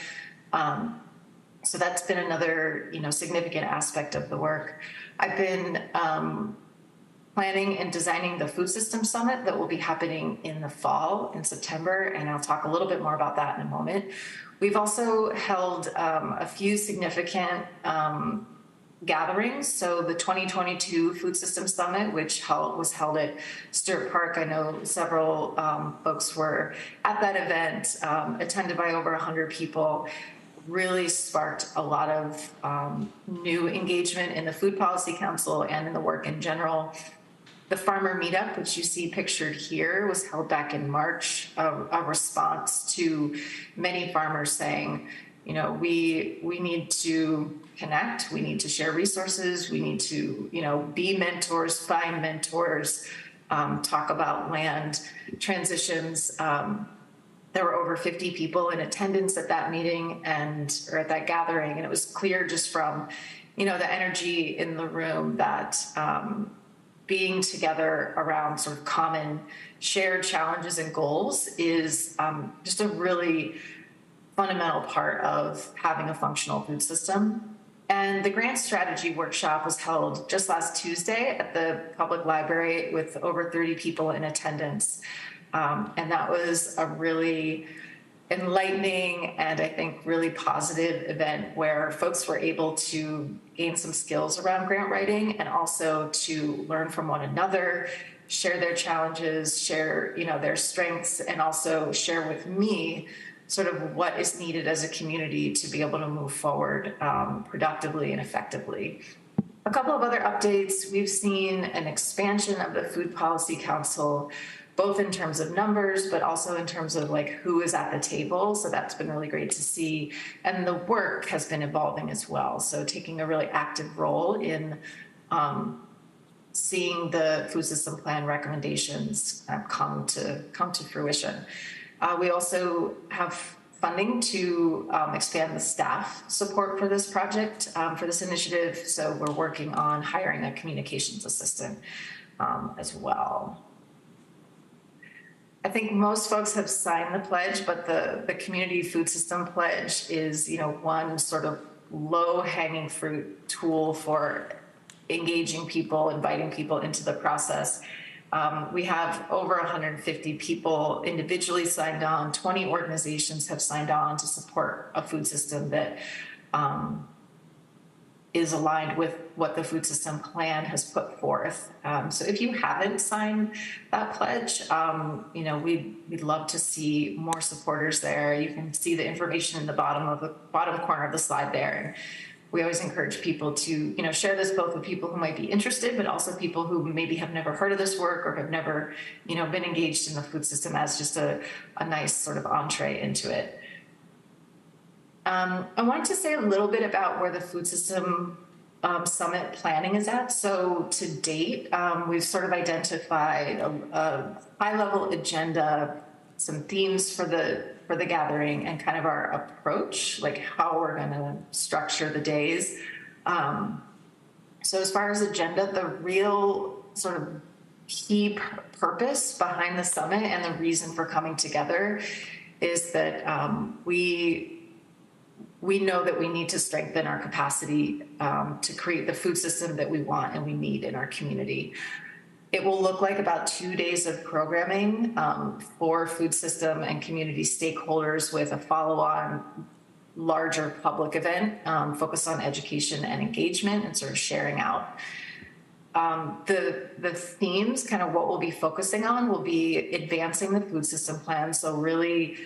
So that's been another, significant aspect of the work. I've been planning and designing the Food System Summit that will be happening in the fall in September, and I'll talk a little bit more about that in a moment. We've also held a few significant gatherings. So the 2022 Food System Summit, which was held at Stewart Park, I know several folks were at that event, attended by over 100 people, really sparked a lot of new engagement in the Food Policy Council and in the work in general. The farmer meetup, which you see pictured here, was held back in March, a response to many farmers saying, we need to connect, we need to share resources, we need to, be mentors, find mentors, talk about land transitions. There were over 50 people in attendance at that meeting or at that gathering, and it was clear just from, the energy in the room that being together around sort of common shared challenges and goals is just a really fundamental part of having a functional food system. And the grant strategy workshop was held just last Tuesday at the public library with over 30 people in attendance. And that was a really enlightening and I think really positive event where folks were able to gain some skills around grant writing and also to learn from one another, share their challenges, share their strengths, and also share with me sort of what is needed as a community to be able to move forward productively and effectively. A couple of other updates. We've seen an expansion of the Food Policy Council, both in terms of numbers, but also in terms of like who is at the table. So that's been really great to see. And the work has been evolving as well. So taking a really active role in seeing the food system plan recommendations come to fruition. We also have funding to expand the staff support for this project, for this initiative. So we're working on hiring a communications assistant as well. I think most folks have signed the pledge, but the community food system pledge is, one sort of low-hanging fruit tool for engaging people, inviting people into the process. We have over 150 people individually signed on. 20 organizations have signed on to support a food system that is aligned with what the food system plan has put forth. So if you haven't signed that pledge, we'd love to see more supporters there. You can see the information in the bottom corner of the slide there. And we always encourage people to, share this both with people who might be interested, but also people who maybe have never heard of this work or have never, been engaged in the food system as just a nice sort of entree into it. I wanted to say a little bit about where the Food System Summit planning is at. So to date, we've sort of identified a high-level agenda, some themes for the gathering, and kind of our approach, like how we're going to structure the days. So as far as agenda, the real sort of key purpose behind the summit and the reason for coming together is that we know that we need to strengthen our capacity to create the food system that we want and we need in our community. It will look like about 2 days of programming for food system and community stakeholders with a follow-on larger public event focused on education and engagement and sort of sharing out. The themes, kind of what we'll be focusing on, will be advancing the food system plan. So really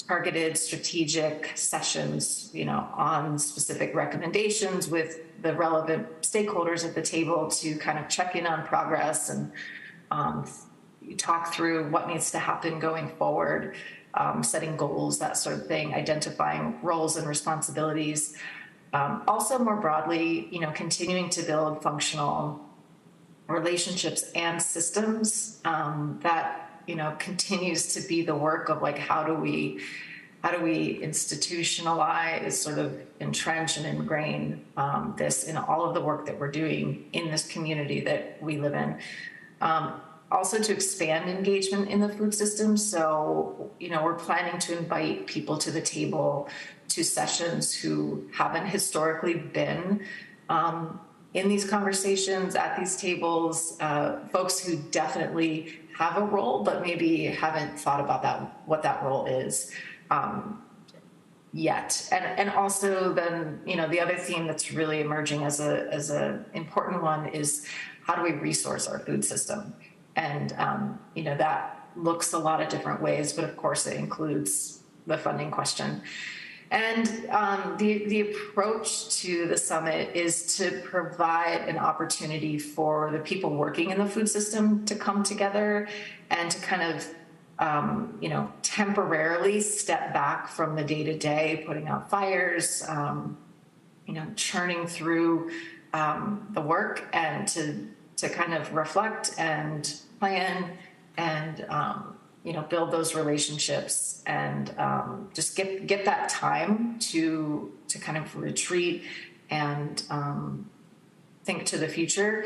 targeted strategic sessions, on specific recommendations with the relevant stakeholders at the table to kind of check in on progress and talk through what needs to happen going forward, setting goals, that sort of thing, identifying roles and responsibilities. Also more broadly, continuing to build functional relationships and systems that continues to be the work of like how do we institutionalize, sort of entrench and ingrain this in all of the work that we're doing in this community that we live in. Also to expand engagement in the food system. So, we're planning to invite people to the table to sessions who haven't historically been in these conversations, at these tables, folks who definitely have a role, but maybe haven't thought about what that role is yet. And also then, the other theme that's really emerging as a important one is how do we resource our food system? And, that looks a lot of different ways, but of course it includes the funding question. And the approach to the summit is to provide an opportunity for the people working in the food system to come together and to kind of, temporarily step back from the day-to-day, putting out fires, churning through the work, and to kind of reflect and plan and build those relationships and just get that time to kind of retreat and think to the future.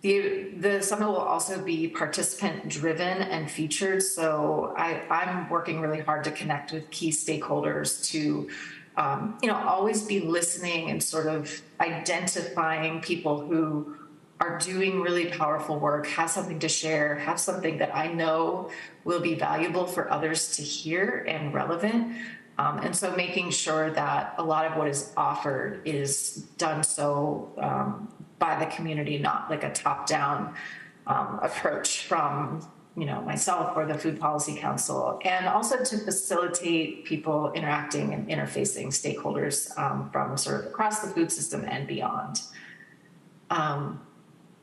The summit will also be participant driven and featured. So I'm working really hard to connect with key stakeholders to always be listening and sort of identifying people who are doing really powerful work, have something to share, have something that I know will be valuable for others to hear and relevant. And so making sure that a lot of what is offered is done so by the community, not like a top-down approach from myself or the Food Policy Council, and also to facilitate people interacting and interfacing stakeholders from sort of across the food system and beyond.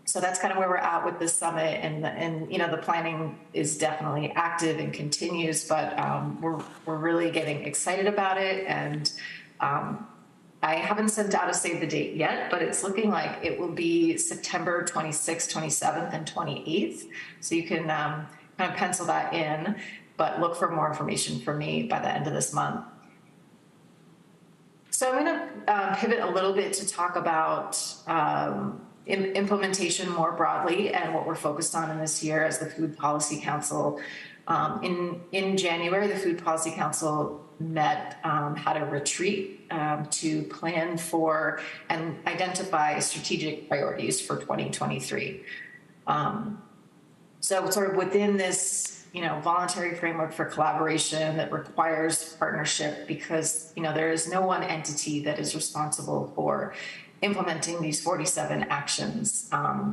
So that's kind of where we're at with this summit, and the planning is definitely active and continues, but we're really getting excited about it, and I haven't sent out a save the date yet, but it's looking like it will be September 26th, 27th, and 28th. So you can kind of pencil that in, but look for more information from me by the end of this month. So I'm going to pivot a little bit to talk about implementation more broadly and what we're focused on in this year as the Food Policy Council. In January, the Food Policy Council met, had a retreat to plan for and identify strategic priorities for 2023. So sort of within this, voluntary framework for collaboration that requires partnership, because, there is no one entity that is responsible for implementing these 47 actions.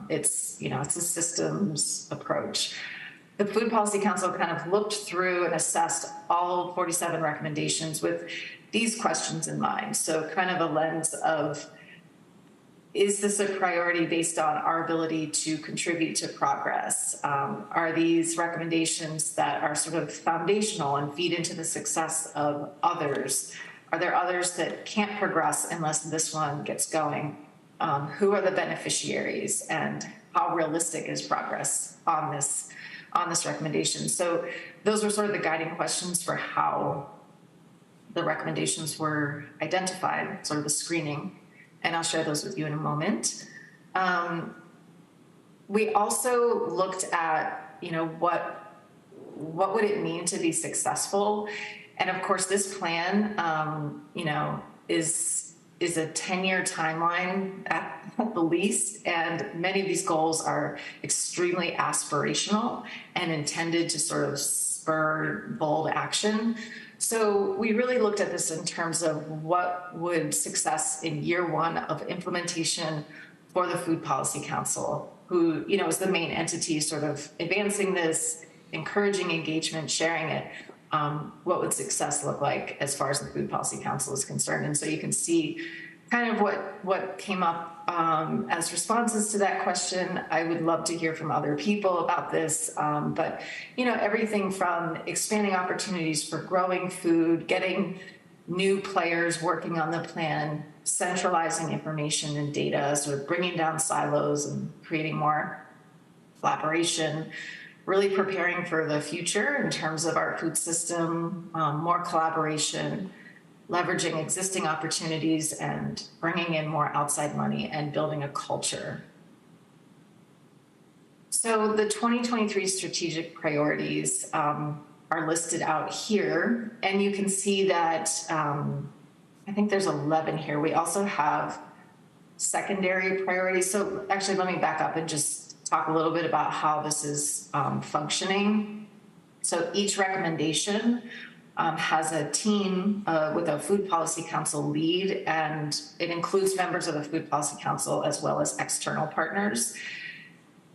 It's a systems approach. The Food Policy Council kind of looked through and assessed all 47 recommendations with these questions in mind. So kind of a lens of, is this a priority based on our ability to contribute to progress? Are these recommendations that are sort of foundational and feed into the success of others? Are there others that can't progress unless this one gets going? Who are the beneficiaries, and how realistic is progress on this recommendation? So those were sort of the guiding questions for how the recommendations were identified, sort of the screening, and I'll share those with you in a moment. We also looked at, what would it mean to be successful? And of course, this plan, is is a 10-year timeline at the least, and many of these goals are extremely aspirational and intended to sort of spur bold action. So we really looked at this in terms of what would success in year one of implementation for the Food Policy Council, who, you know, is the main entity sort of advancing this, encouraging engagement, sharing it. What would success look like as far as the Food Policy Council is concerned? And so you can see kind of what came up as responses to that question. I would love to hear from other people about this, but you know, everything from expanding opportunities for growing food, getting new players working on the plan, centralizing information and data, sort of bringing down silos and creating more collaboration, really preparing for the future in terms of our food system, more collaboration, leveraging existing opportunities and bringing in more outside money and building a culture. So the 2023 strategic priorities are listed out here, and you can see that I think there's 11 here. We also have secondary priorities. So actually, let me back up and just talk a little bit about how this is functioning. So each recommendation has a team with a Food Policy Council lead, and it includes members of the Food Policy Council as well as external partners.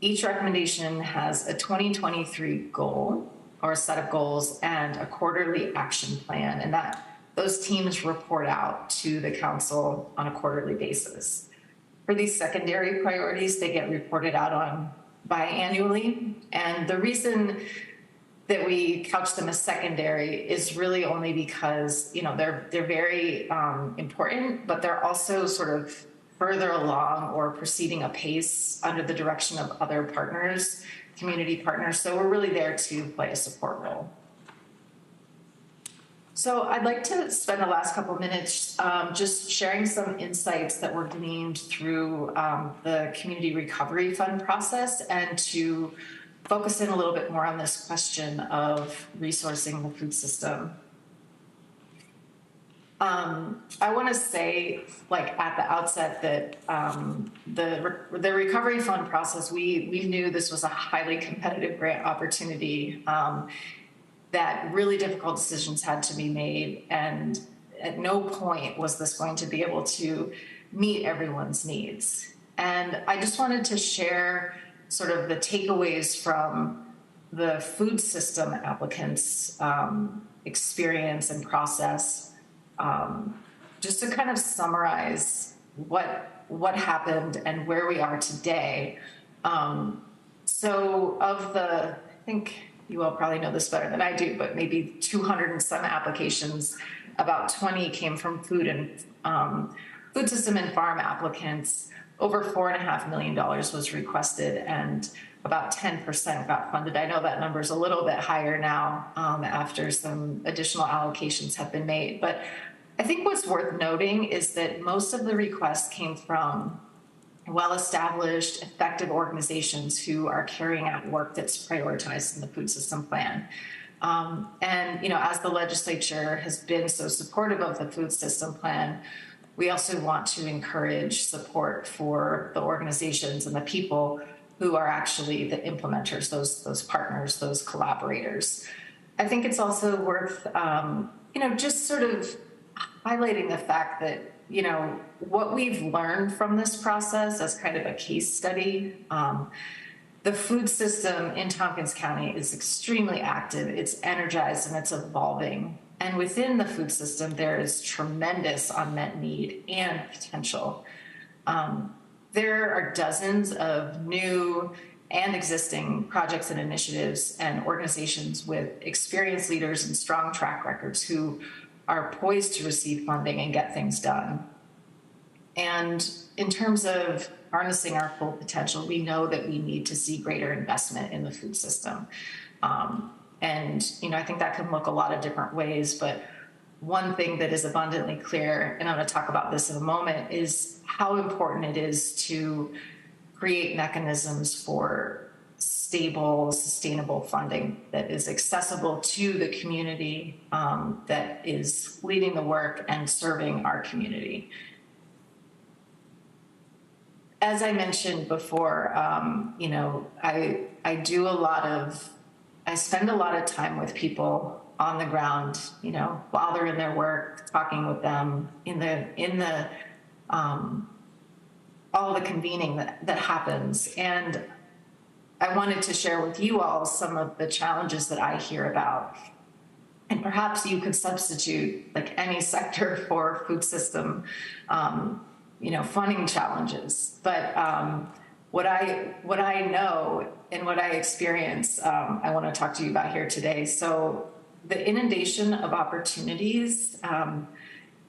Each recommendation has a 2023 goal or a set of goals and a quarterly action plan, and that those teams report out to the council on a quarterly basis. For these secondary priorities, they get reported out on biannually, and the reason that we couch them as secondary is really only because, you know, they're very important, but they're also sort of further along or proceeding apace under the direction of other partners, community partners. So we're really there to play a support role. So I'd like to spend the last couple of minutes just sharing some insights that were gleaned through the Community Recovery Fund process, and to focus in a little bit more on this question of resourcing the food system. I want to say, like at the outset, that the Recovery Fund process, we knew this was a highly competitive grant opportunity, that really difficult decisions had to be made, and at no point was this going to be able to meet everyone's needs. And I just wanted to share sort of the takeaways from the food system applicants' experience and process, just to kind of summarize what happened and where we are today. So of the, I think you all probably know this better than I do, but maybe 200 and some applications, about 20 came from food system and farm applicants. Over $4.5 million was requested, and about 10% got funded. I know that number is a little bit higher now after some additional allocations have been made. But I think what's worth noting is that most of the requests came from well-established, effective organizations who are carrying out work that's prioritized in the food system plan. And, you know, as the legislature has been so supportive of the food system plan, we also want to encourage support for the organizations and the people who are actually the implementers, those partners, those collaborators. I think it's also worth, you know, just sort of highlighting the fact that, you know, what we've learned from this process as kind of a case study. The food system in Tompkins County is extremely active, it's energized, and it's evolving. And within the food system, there is tremendous unmet need and potential. There are dozens of new and existing projects and initiatives and organizations with experienced leaders and strong track records who are poised to receive funding and get things done. And in terms of harnessing our full potential, we know that we need to see greater investment in the food system. And, you know, I think that can look a lot of different ways, but one thing that is abundantly clear, and I'm going to talk about this in a moment, is how important it is to create mechanisms for stable, sustainable funding that is accessible to the community that is leading the work and serving our community. as I mentioned before, you know, I spend a lot of time with people on the ground, you know, while they're in their work, talking with them all the convening that happens. And I wanted to share with you all some of the challenges that I hear about. And perhaps you could substitute like any sector for food system, you know, funding challenges. But what I know and what I experience, I want to talk to you about here today. So the inundation of opportunities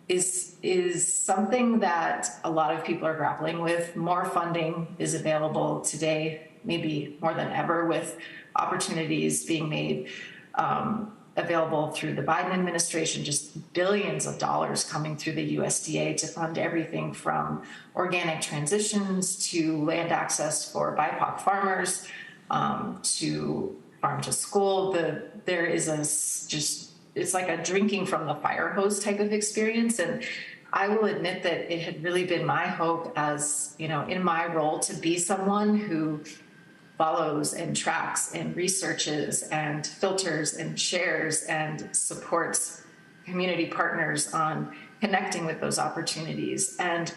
is something that a lot of people are grappling with. More funding is available today, maybe more than ever, with opportunities being made available through the Biden administration, just billions of dollars coming through the USDA to fund everything from organic transitions to land access for BIPOC farmers, to farm to school. There is it's like a drinking from the fire hose type of experience. And I will admit that it had really been my hope, as, you know, in my role, to be someone who follows and tracks and researches and filters and shares and supports community partners on connecting with those opportunities. And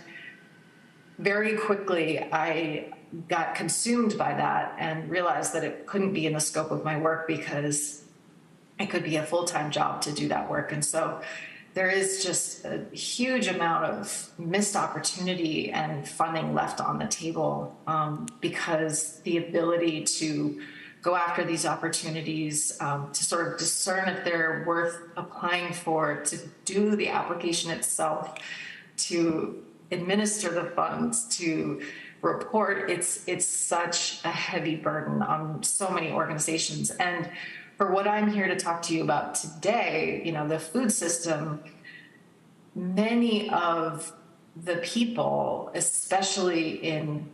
very quickly, I got consumed by that and realized that it couldn't be in the scope of my work because it could be a full-time job to do that work. And so there is just a huge amount of missed opportunity and funding left on the table, because the ability to go after these opportunities, to sort of discern if they're worth applying for, to do the application itself, to administer the funds, to report, it's such a heavy burden on so many organizations. And for what I'm here to talk to you about today, you know, the food system, many of the people, especially in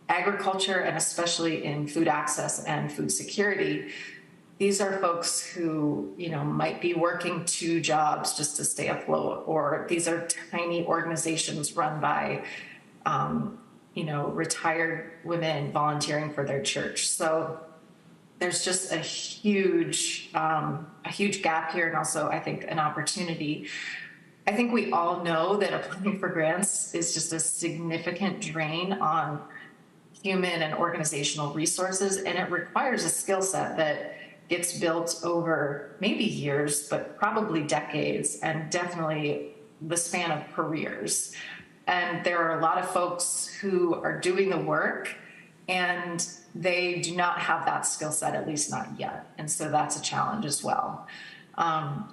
agriculture and especially in food access and food security, these are folks who, you know, might be working 2 jobs just to stay afloat, or these are tiny organizations run by, you know, retired women volunteering for their church. So there's just a huge gap here, and also I think an opportunity. I think we all know that applying for grants is just a significant drain on human and organizational resources, and it requires a skill set that gets built over maybe years, but probably decades, and definitely the span of careers. And there are a lot of folks who are doing the work and they do not have that skill set, at least not yet. And so that's a challenge as well.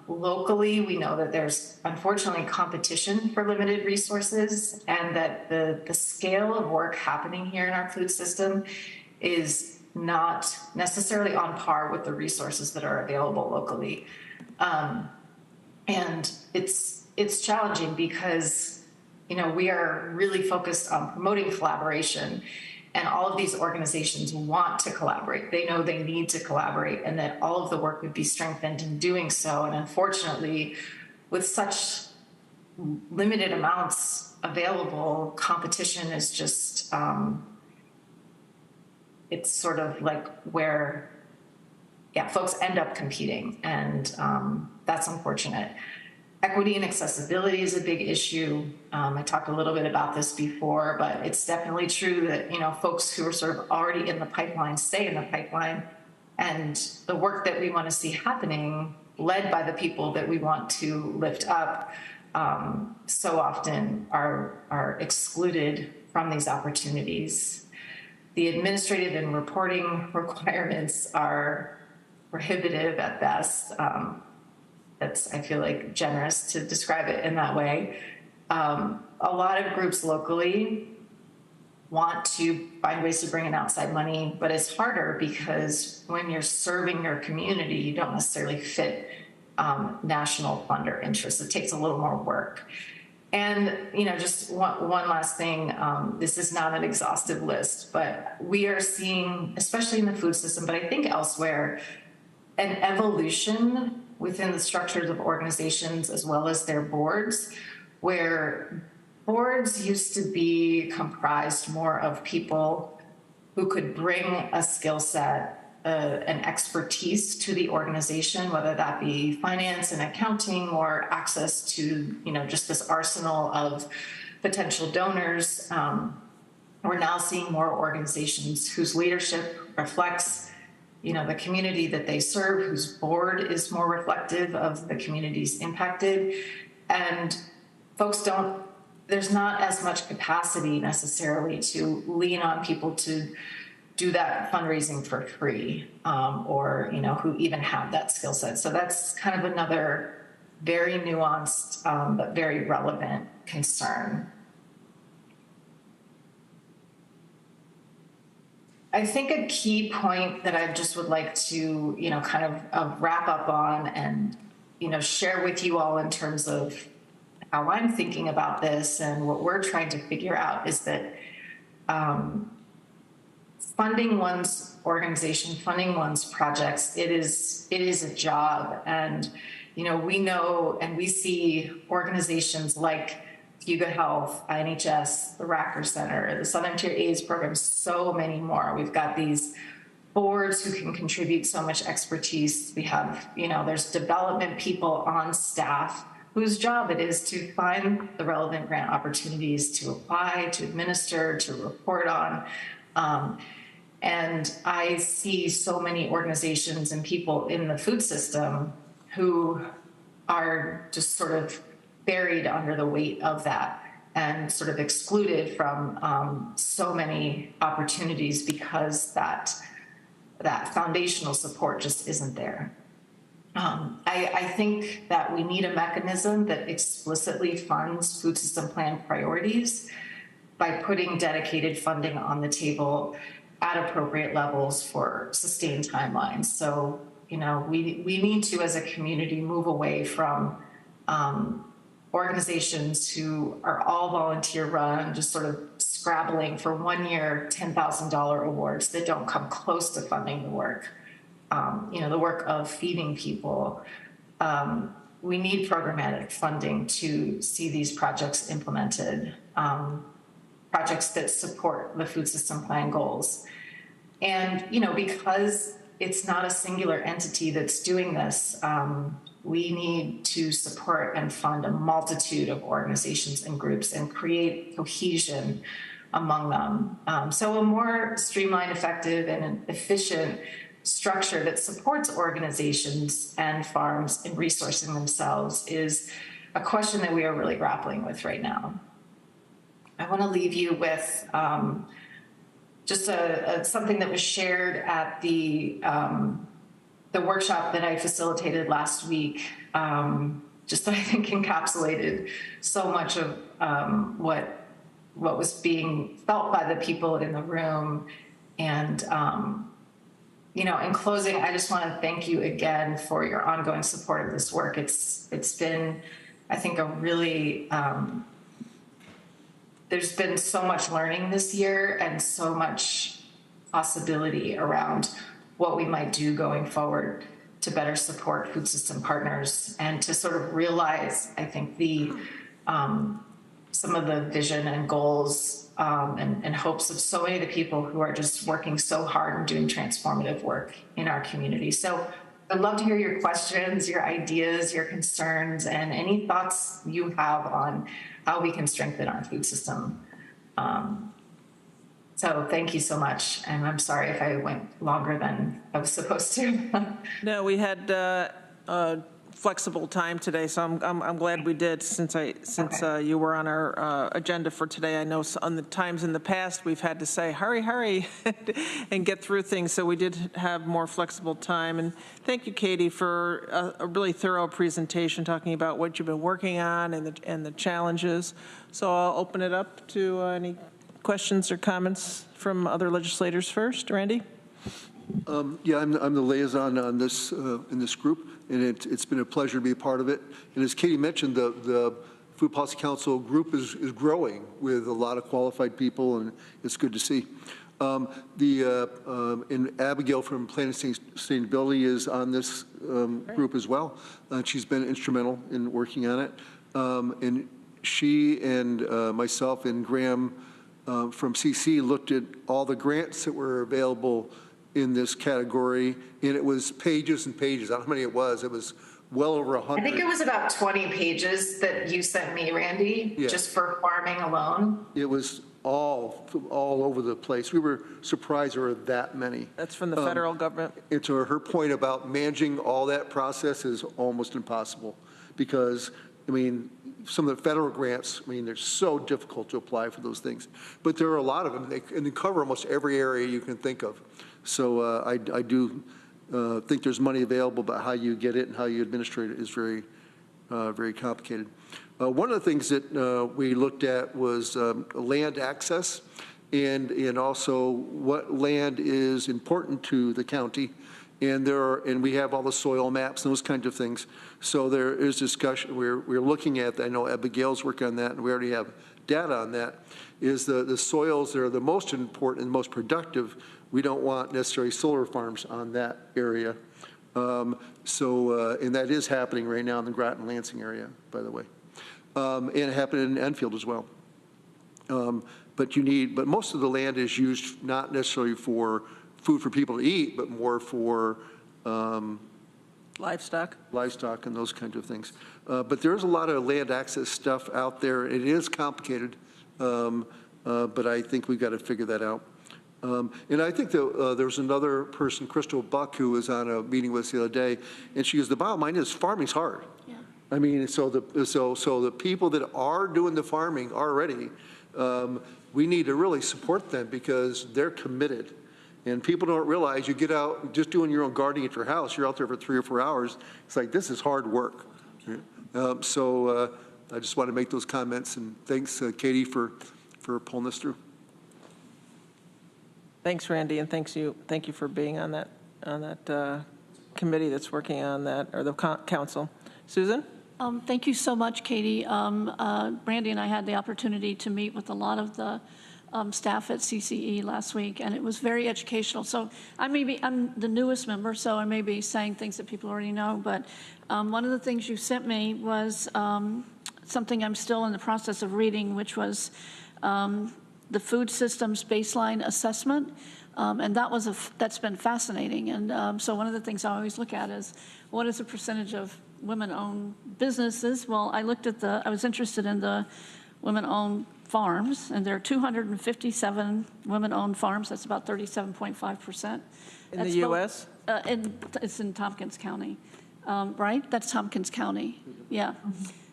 Locally, we know that there's unfortunately competition for limited resources, and that the scale of work happening here in our food system is not necessarily on par with the resources that are available locally. And it's challenging because, you know, we are really focused on promoting collaboration, and all of these organizations want to collaborate. They know they need to collaborate, and that all of the work would be strengthened in doing so. And unfortunately, with such limited amounts available, competition is just, it's sort of like where, folks end up competing, and that's unfortunate. Equity and accessibility is a big issue. I talked a little bit about this before, but it's definitely true that, you know, folks who are sort of already in the pipeline stay in the pipeline, and the work that we want to see happening, led by the people that we want to lift up, so often are excluded from these opportunities. The administrative and reporting requirements are prohibitive at best. That's, I feel like, generous to describe it in that way. A lot of groups locally want to find ways to bring in outside money, but it's harder because when you're serving your community, you don't necessarily fit national funder interests. It takes a little more work. And, you know, just one last thing, this is not an exhaustive list, but we are seeing, especially in the food system, but I think elsewhere, an evolution within the structures of organizations as well as their boards, where boards used to be comprised more of people who could bring a skill set, an expertise to the organization, whether that be finance and accounting or access to, just this arsenal of potential donors. We're now seeing more organizations whose leadership reflects, the community that they serve, whose board is more reflective of the communities impacted. And folks there's not as much capacity necessarily to lean on people to do that fundraising for free, or, who even have that skill set. So that's kind of another very nuanced, but very relevant concern. I think a key point that I just would like to, kind of wrap up on and, share with you all in terms of how I'm thinking about this and what we're trying to figure out is that funding one's organization, funding one's projects, it is a job. And, we know and we see organizations like Hugo Health, INHS, the Racker Center, the Southern Tier AIDS program, so many more. We've got these boards who can contribute so much expertise. We have, there's development people on staff whose job it is to find the relevant grant opportunities to apply, to administer, to report on. And I see so many organizations and people in the food system who are just sort of buried under the weight of that and sort of excluded from so many opportunities because that foundational support just isn't there. I think that we need a mechanism that explicitly funds food system plan priorities by putting dedicated funding on the table at appropriate levels for sustained timelines. So, we need to, as a community, move away from organizations who are all volunteer run, just sort of scrabbling for 1 year $10,000 awards that don't come close to funding the work. The work of feeding people. We need programmatic funding to see these projects implemented, projects that support the food system plan goals. And, because it's not a singular entity that's doing this, we need to support and fund a multitude of organizations and groups and create cohesion among them. So a more streamlined, effective, and an efficient structure that supports organizations and farms in resourcing themselves is a question that we are really grappling with right now. I want to leave you with just something that was shared at the workshop that I facilitated last week, just that I think encapsulated so much of what was being felt by the people in the room. And in closing, I just want to thank you again for your ongoing support of this work. It's been, I think, a really, there's been so much learning this year and so much possibility around what we might do going forward to better support food system partners and to sort of realize, I think, some of the vision and goals and hopes of so many of the people who are just working so hard and doing transformative work in our community. So I'd love to hear your questions, your ideas, your concerns, and any thoughts you have on how we can strengthen our food system. So thank you so much. And I'm sorry if I went longer than I was supposed to. No, we had flexible time today, so I'm glad we did since you were on our agenda for today. I know on the times in the past we've had to say hurry and get through things, so we did have more flexible time. And thank you, Katie, for a really thorough presentation talking about what you've been working on and the challenges. So I'll open it up to any questions or comments from other legislators first. Randy? Yeah, I'm the liaison on this in this group, and it's been a pleasure to be a part of it. And as Katie mentioned, the Food Policy Council group is growing with a lot of qualified people, and it's good to see. And Abigail from Planning and Sustainability is on this group as well. She's been instrumental in working on it. And she and myself and Graham from CC looked at all the grants that were available in this category, and it was pages and pages. I don't know how many it was. It was well over 100. I think it was about 20 pages that you sent me, Randy, Yeah. just for farming alone. It was all over the place. We were surprised there were that many. That's from the federal government. And to her point about managing all that process is almost impossible because, I mean, some of the federal grants, I mean, they're so difficult to apply for those things. But there are a lot of them, and they cover almost every area you can think of. So I do think there's money available, but how you get it and how you administrate it is very, very complicated. One of the things that we looked at was land access and also what land is important to the county. And we have all the soil maps and those kinds of things. So there is discussion. We're looking at, I know Abigail's working on that, and we already have data on that, is the soils that are the most important and most productive. We don't want necessarily solar farms on that area. And that is happening right now in the Groton-Lansing area, by the way. And it happened in Enfield as well. But most of the land is used not necessarily for food for people to eat, but more for Livestock. livestock and those kinds of things. But there's a lot of land access stuff out there. It is complicated, but I think we've got to figure that out. And I think that there was another person, Crystal Buck, who was on a meeting with us the other day, and she goes, the bottom line is farming's hard. Yeah. I mean, so the people that are doing the farming already, we need to really support them because they're committed. And people don't realize you get out just doing your own gardening at your house, you're out there for 3 or 4 hours. It's like, this is hard work. I just want to make those comments, and thanks, Katie, for pulling this through. Thanks, Randy, and thank you for being on that committee that's working on that, or the council. Susan? Thank you so much, Katie. Brandy and I had the opportunity to meet with a lot of the staff at CCE last week, and it was very educational. So I'm the newest member, so I may be saying things that people already know, but one of the things you sent me was something I'm still in the process of reading, which was the food systems baseline assessment, and that's been fascinating. And so one of the things I always look at is what is the percentage of women-owned businesses? Well, I was interested in the women-owned farms, and there are 257 women-owned farms. That's about 37.5%. In the U.S.? It's in Tompkins County, right? That's Tompkins County, yeah.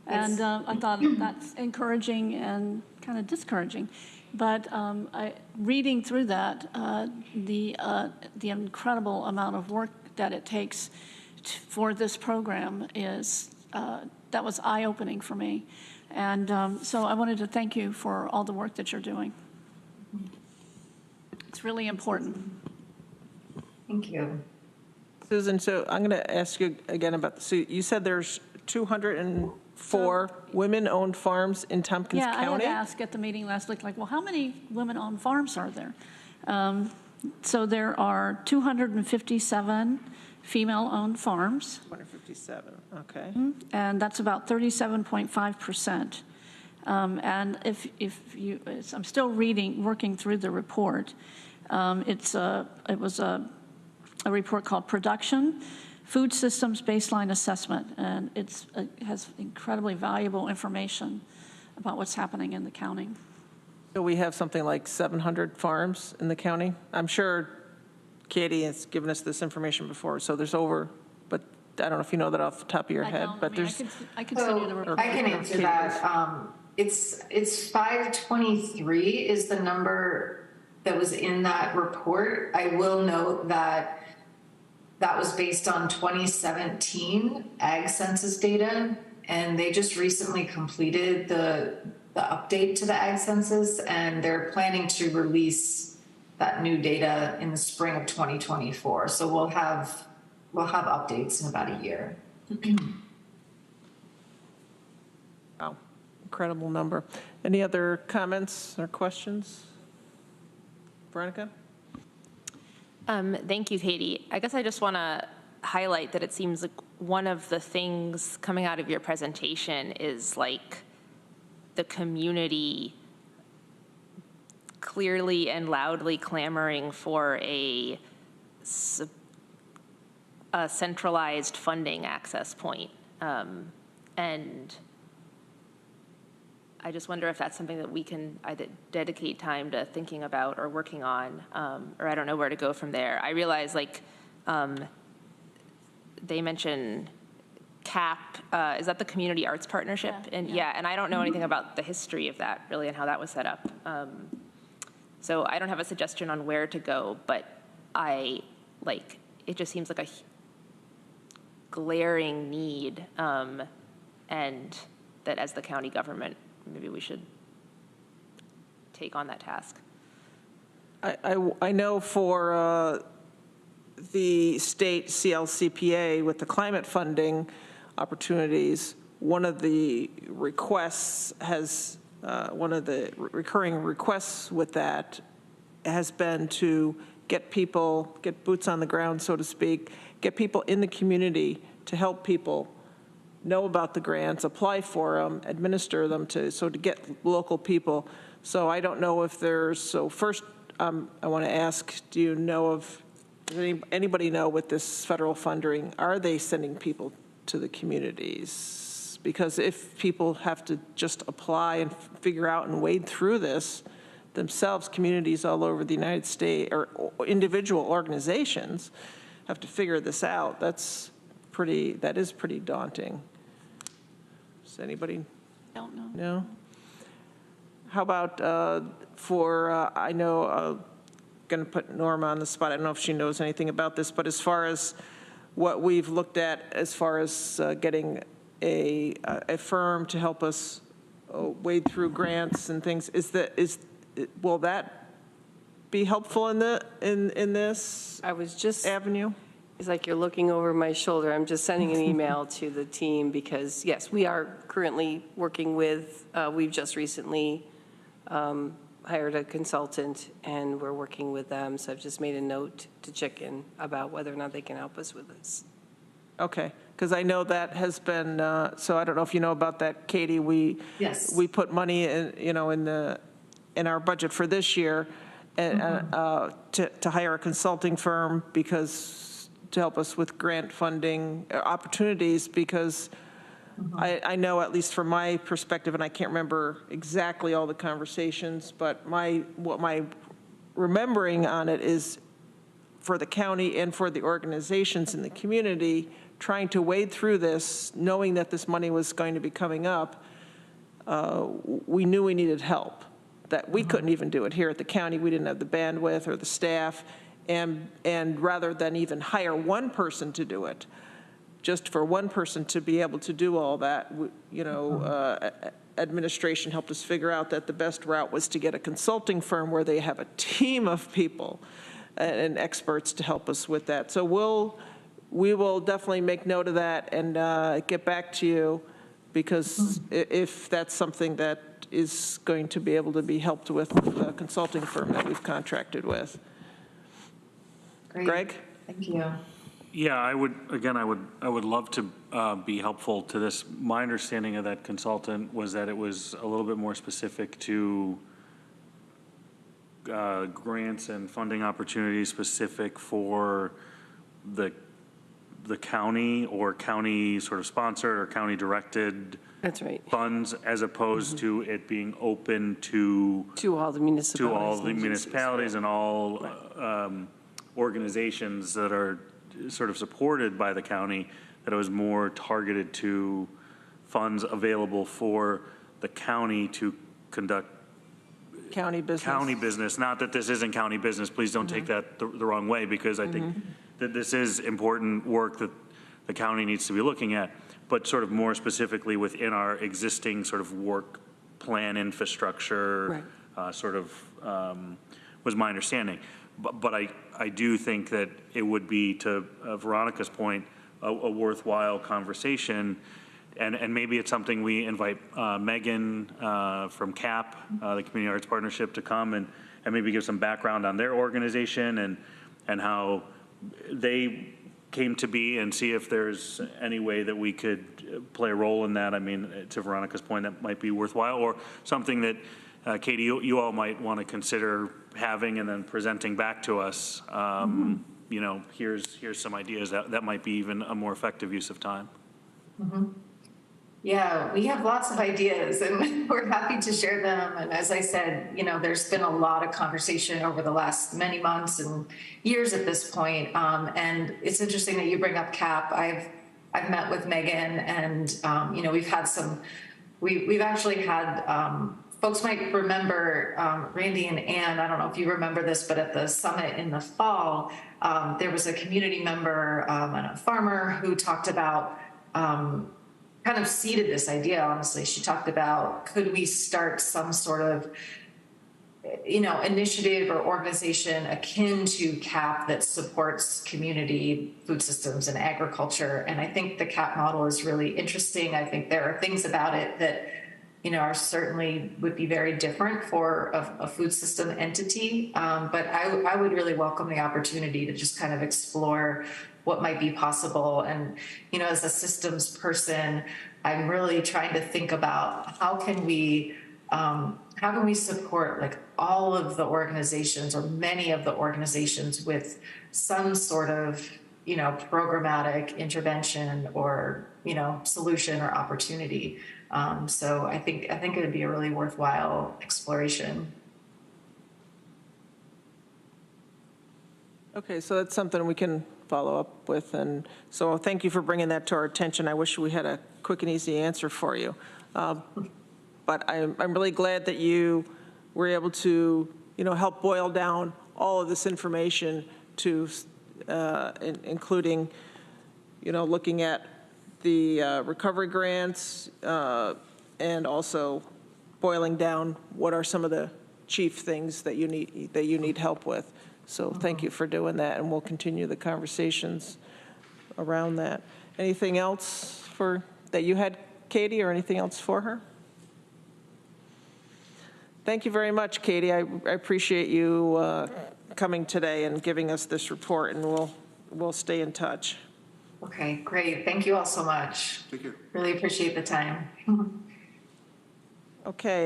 And I thought that's encouraging and kind of discouraging. But reading through that, the incredible amount of work that it takes for this program that was eye-opening for me. And so I wanted to thank you for all the work that you're doing. It's really important. Thank you. Susan, so I'm going to ask you again about, so you said there's 204 women-owned farms in Tompkins County? Yeah, I had asked at the meeting last week, like, well, how many women-owned farms are there? So there are 257 female-owned farms. 257, okay. And that's about 37.5%. And if you, I'm still working through the report. It was a report called Production Food Systems Baseline Assessment, and it has incredibly valuable information about what's happening in the county. So we have something like 700 farms in the county? I'm sure Katie has given us this information before, so there's over, but I don't know if you know that off the top of your head, but there's... I can send you the report. I can answer that. It's 523 is the number that was in that report. I will note that that was based on 2017 ag census data, and they just recently completed the update to the ag census, and they're planning to release that new data in the spring of 2024. So we'll have updates in about a year. Wow, incredible number. Any other comments or questions? Veronica? Thank you, Katie. I guess I just want to highlight that it seems like one of the things coming out of your presentation is like the community clearly and loudly clamoring for a centralized funding access point. And I just wonder if that's something that we can either dedicate time to thinking about or working on, or I don't know where to go from there. I realize, like, they mention CAP, is that the Community Arts Partnership? And and I don't know anything about the history of that really and how that was set up. So I don't have a suggestion on where to go, but it just seems like a glaring need, and that as the county government, maybe we should take on that task. I know for the state CLCPA with the climate funding opportunities, one of the requests has, one of the recurring requests with that has been to get boots on the ground, so to speak, get people in the community to help people know about the grants, apply for them, administer them to get local people. So I don't know if first I want to ask, do you know of, does anybody know with this federal funding, are they sending people to the communities? Because if people have to just apply and figure out and wade through this themselves, communities all over the United States or individual organizations have to figure this out, that is pretty daunting. Does anybody? Don't know. No? How about I know, going to put Norma on the spot. I don't know if she knows anything about this, but as far as what we've looked at as far as getting a firm to help us wade through grants and things, will that be helpful in this I was just avenue? It's like you're looking over my shoulder. I'm just sending an email to the team because, yes, we are currently working with, we've just recently hired a consultant and we're working with them. So I've just made a note to check in about whether or not they can help us with this. Okay, because I know that has been, so I don't know if you know about that, Katie. We put money in our budget for this year to hire a consulting firm to help us with grant funding opportunities, because I know, at least from my perspective, and I can't remember exactly all the conversations, but what my remembering on it is for the county and for the organizations in the community trying to wade through this, knowing that this money was going to be coming up, we knew we needed help, that we couldn't even do it here at the county. We didn't have the bandwidth or the staff. And rather than even hire one person to do it, just for one person to be able to do all that, administration helped us figure out that the best route was to get a consulting firm where they have a team of people and experts to help us with that. So we will definitely make note of that and get back to you, because if that's something that is going to be able to be helped with a consulting firm that we've contracted with. Great. Greg? Thank you. Yeah, I would love to be helpful to this. My understanding of that consultant was that it was a little bit more specific to grants and funding opportunities specific for the county or county sort of sponsored or county directed. That's right. Funds, as opposed to it being open to all the municipalities. To all the municipalities and all organizations that are sort of supported by the county, that it was more targeted to funds available for the county to conduct County business. Not that this isn't county business. Please don't take that the wrong way, because I think that this is important work that the county needs to be looking at, but sort of more specifically within our existing sort of work plan infrastructure, was my understanding. But I do think that it would be, to Veronica's point, a worthwhile conversation. And maybe it's something we invite Megan from CAP, the Community Arts Partnership, to come and maybe give some background on their organization and how they came to be and see if there's any way that we could play a role in that. I mean, to Veronica's point, that might be worthwhile, or something that, Katie, you all might want to consider having and then presenting back to us. You know, here's some ideas. That might be even a more effective use of time. Yeah, we have lots of ideas and we're happy to share them. And as I said, you know, there's been a lot of conversation over the last many months and years at this point. And it's interesting that you bring up CAP. I've met with Megan and, you know, we've had we've actually had, folks might remember Randy and Ann, I don't know if you remember this, but at the summit in the fall, there was a community member and a farmer who talked about, kind of seeded this idea, honestly. She talked about, could we start some sort of, you know, initiative or organization akin to CAP that supports community food systems and agriculture. And I think the CAP model is really interesting. I think there are things about it that, you know, are certainly would be very different for a food system entity. But I would really welcome the opportunity to just kind of explore what might be possible. And, you know, as a systems person, I'm really trying to think about how can we support like all of the organizations or many of the organizations with some sort of, you know, programmatic intervention or, you know, solution or opportunity. So I think it would be a really worthwhile exploration. Okay, so that's something we can follow up with. And so thank you for bringing that to our attention. I wish we had a quick and easy answer for you. But I'm really glad that you were able to, you know, help boil down all of this information to, including, you know, looking at the recovery grants and also boiling down what are some of the chief things that you need help with. So thank you for doing that, and we'll continue the conversations around that. Anything else that you had, Katie, or anything else for her? Thank you very much, Katie. I appreciate you coming today and giving us this report, and we'll stay in touch. Okay, great. Thank you all so much. Thank you. Really appreciate the time. Okay,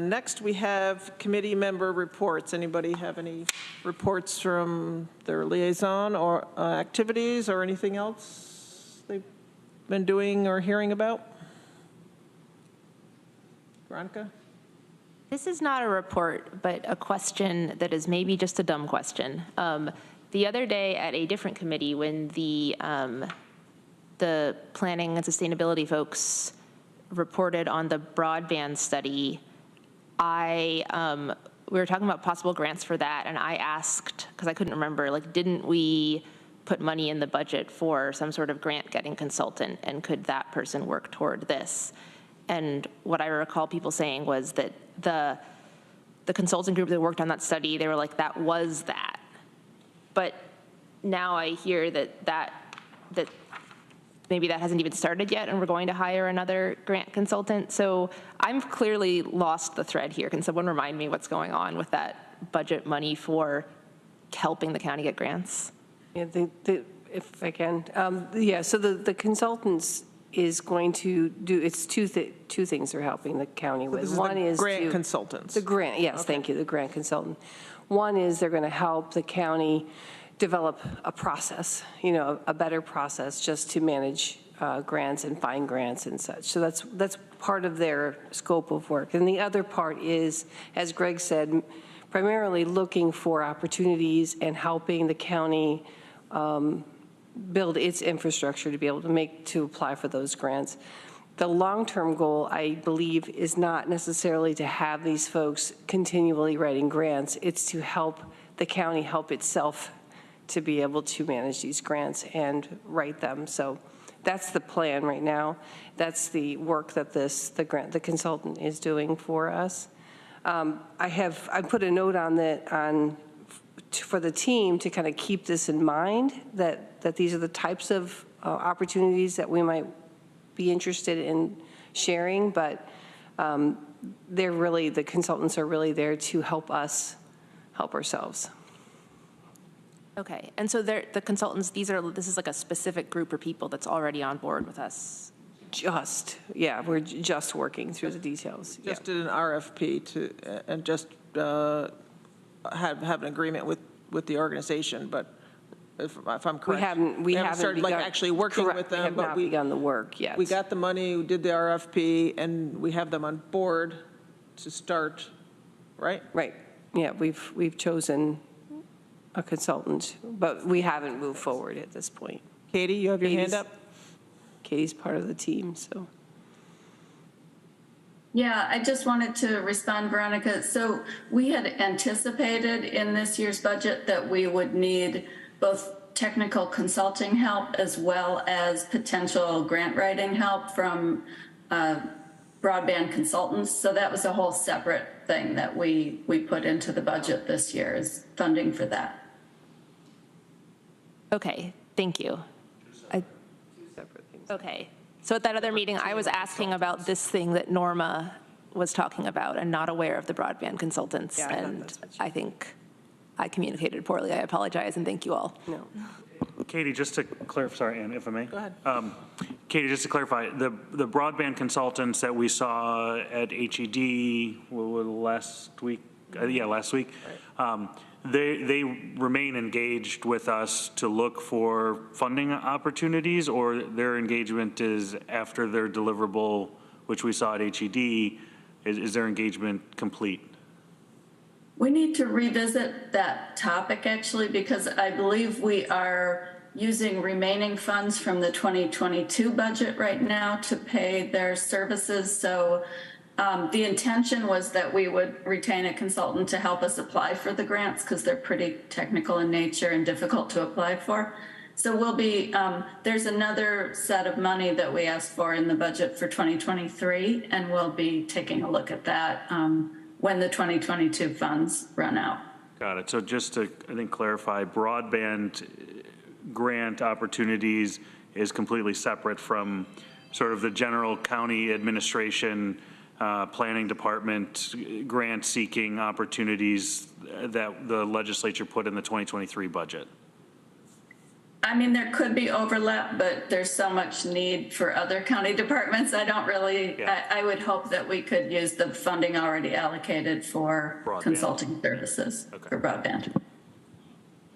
next we have committee member reports. Anybody have any reports from their liaison or activities or anything else they've been doing or hearing about? Veronica? This is not a report, but a question that is maybe just a dumb question. The other day at a different committee, when the planning and sustainability folks reported on the broadband study, we were talking about possible grants for that, and I asked, because I couldn't remember, like, didn't we put money in the budget for some sort of grant-getting consultant, and could that person work toward this? And what I recall people saying was that the consulting group that worked on that study, they were like, that was that. But now I hear that maybe that hasn't even started yet, and we're going to hire another grant consultant. So I've clearly lost the thread here. Can someone remind me what's going on with that budget money for helping the county get grants? Yeah, if I can. Yeah, so the consultants is going to do, it's two things are helping the county with. This is One is grant consultants. The grant, yes, Okay. Thank you, the grant consultant. One is they're going to help the county develop a process, you know, a better process just to manage grants and find grants and such. So that's part of their scope of work. And the other part is, as Greg said, primarily looking for opportunities and helping the county build its infrastructure to be able to apply for those grants. The long-term goal, I believe, is not necessarily to have these folks continually writing grants. It's to help the county help itself to be able to manage these grants and write them. So that's the plan right now. That's the work that the consultant is doing for us. I put a note on that for the team to kind of keep this in mind, that these are the types of opportunities that we might be interested in sharing, but the consultants are really there to help us help ourselves. Okay, and so the consultants, this is like a specific group of people that's already on board with us? We're just working through the details. Just did an RFP and just have an agreement with the organization, but if I'm correct. We haven't started like begun- actually working correct, with them, we have but not begun the work yet. we got the money, we did the RFP, and we have them on board to start, right? Right, yeah, we've chosen a consultant, but we haven't moved forward at this point. Katie, you have your hand up? Katie's part of the team, so. Yeah, I just wanted to respond, Veronica. So we had anticipated in this year's budget that we would need both technical consulting help as well as potential grant writing help from broadband consultants. So that was a whole separate thing that we put into the budget this year, is funding for that. Okay, thank you. Okay, so at that other meeting, I was asking about this thing that Norma was talking about and not aware of the broadband consultants. Yeah, and I think I communicated poorly. I apologize, and thank you all. No. Katie, just to clarify, sorry, Ann, if I may. Go ahead. Katie, just to clarify, the broadband consultants that we saw at HED last week, last week, they remain engaged with us to look for funding opportunities, or their engagement is after their deliverable, which we saw at HED, is their engagement complete? We need to revisit that topic, actually, because I believe we are using remaining funds from the 2022 budget right now to pay their services. So the intention was that we would retain a consultant to help us apply for the grants, because they're pretty technical in nature and difficult to apply for. So we'll be, there's another set of money that we asked for in the budget for 2023, and we'll be taking a look at that when the 2022 funds run out. Got it. So just to, I think, clarify, broadband grant opportunities is completely separate from sort of the general county administration, planning department grant seeking opportunities that the legislature put in the 2023 budget. I mean, there could be overlap, but there's so much need for other county departments. I don't really, I would hope that we could use the funding already allocated for Broadband. Consulting services for broadband.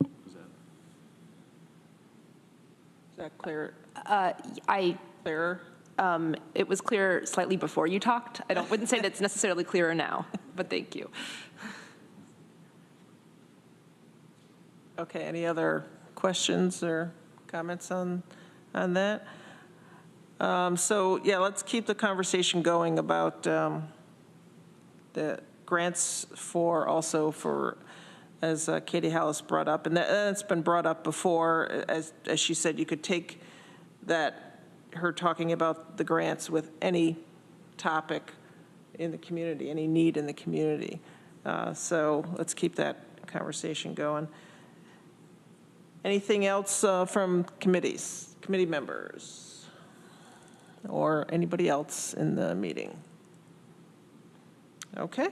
Is that clear? Clearer? It was clear slightly before you talked. I wouldn't say that it's necessarily clearer now, but thank you. Okay, any other questions or comments on that? So yeah, let's keep the conversation going about the grants for as Katie Hallis brought up, and that's been brought up before. As she said, you could take that, her talking about the grants with any topic in the community, any need in the community. So let's keep that conversation going. Anything else from committee members, or anybody else in the meeting? Okay,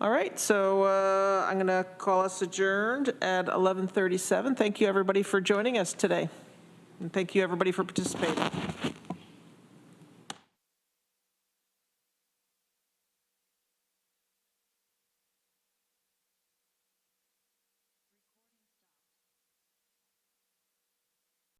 all right, so I'm going to call us adjourned at 11:37. Thank you, everybody, for joining us today, and thank you, everybody, for participating.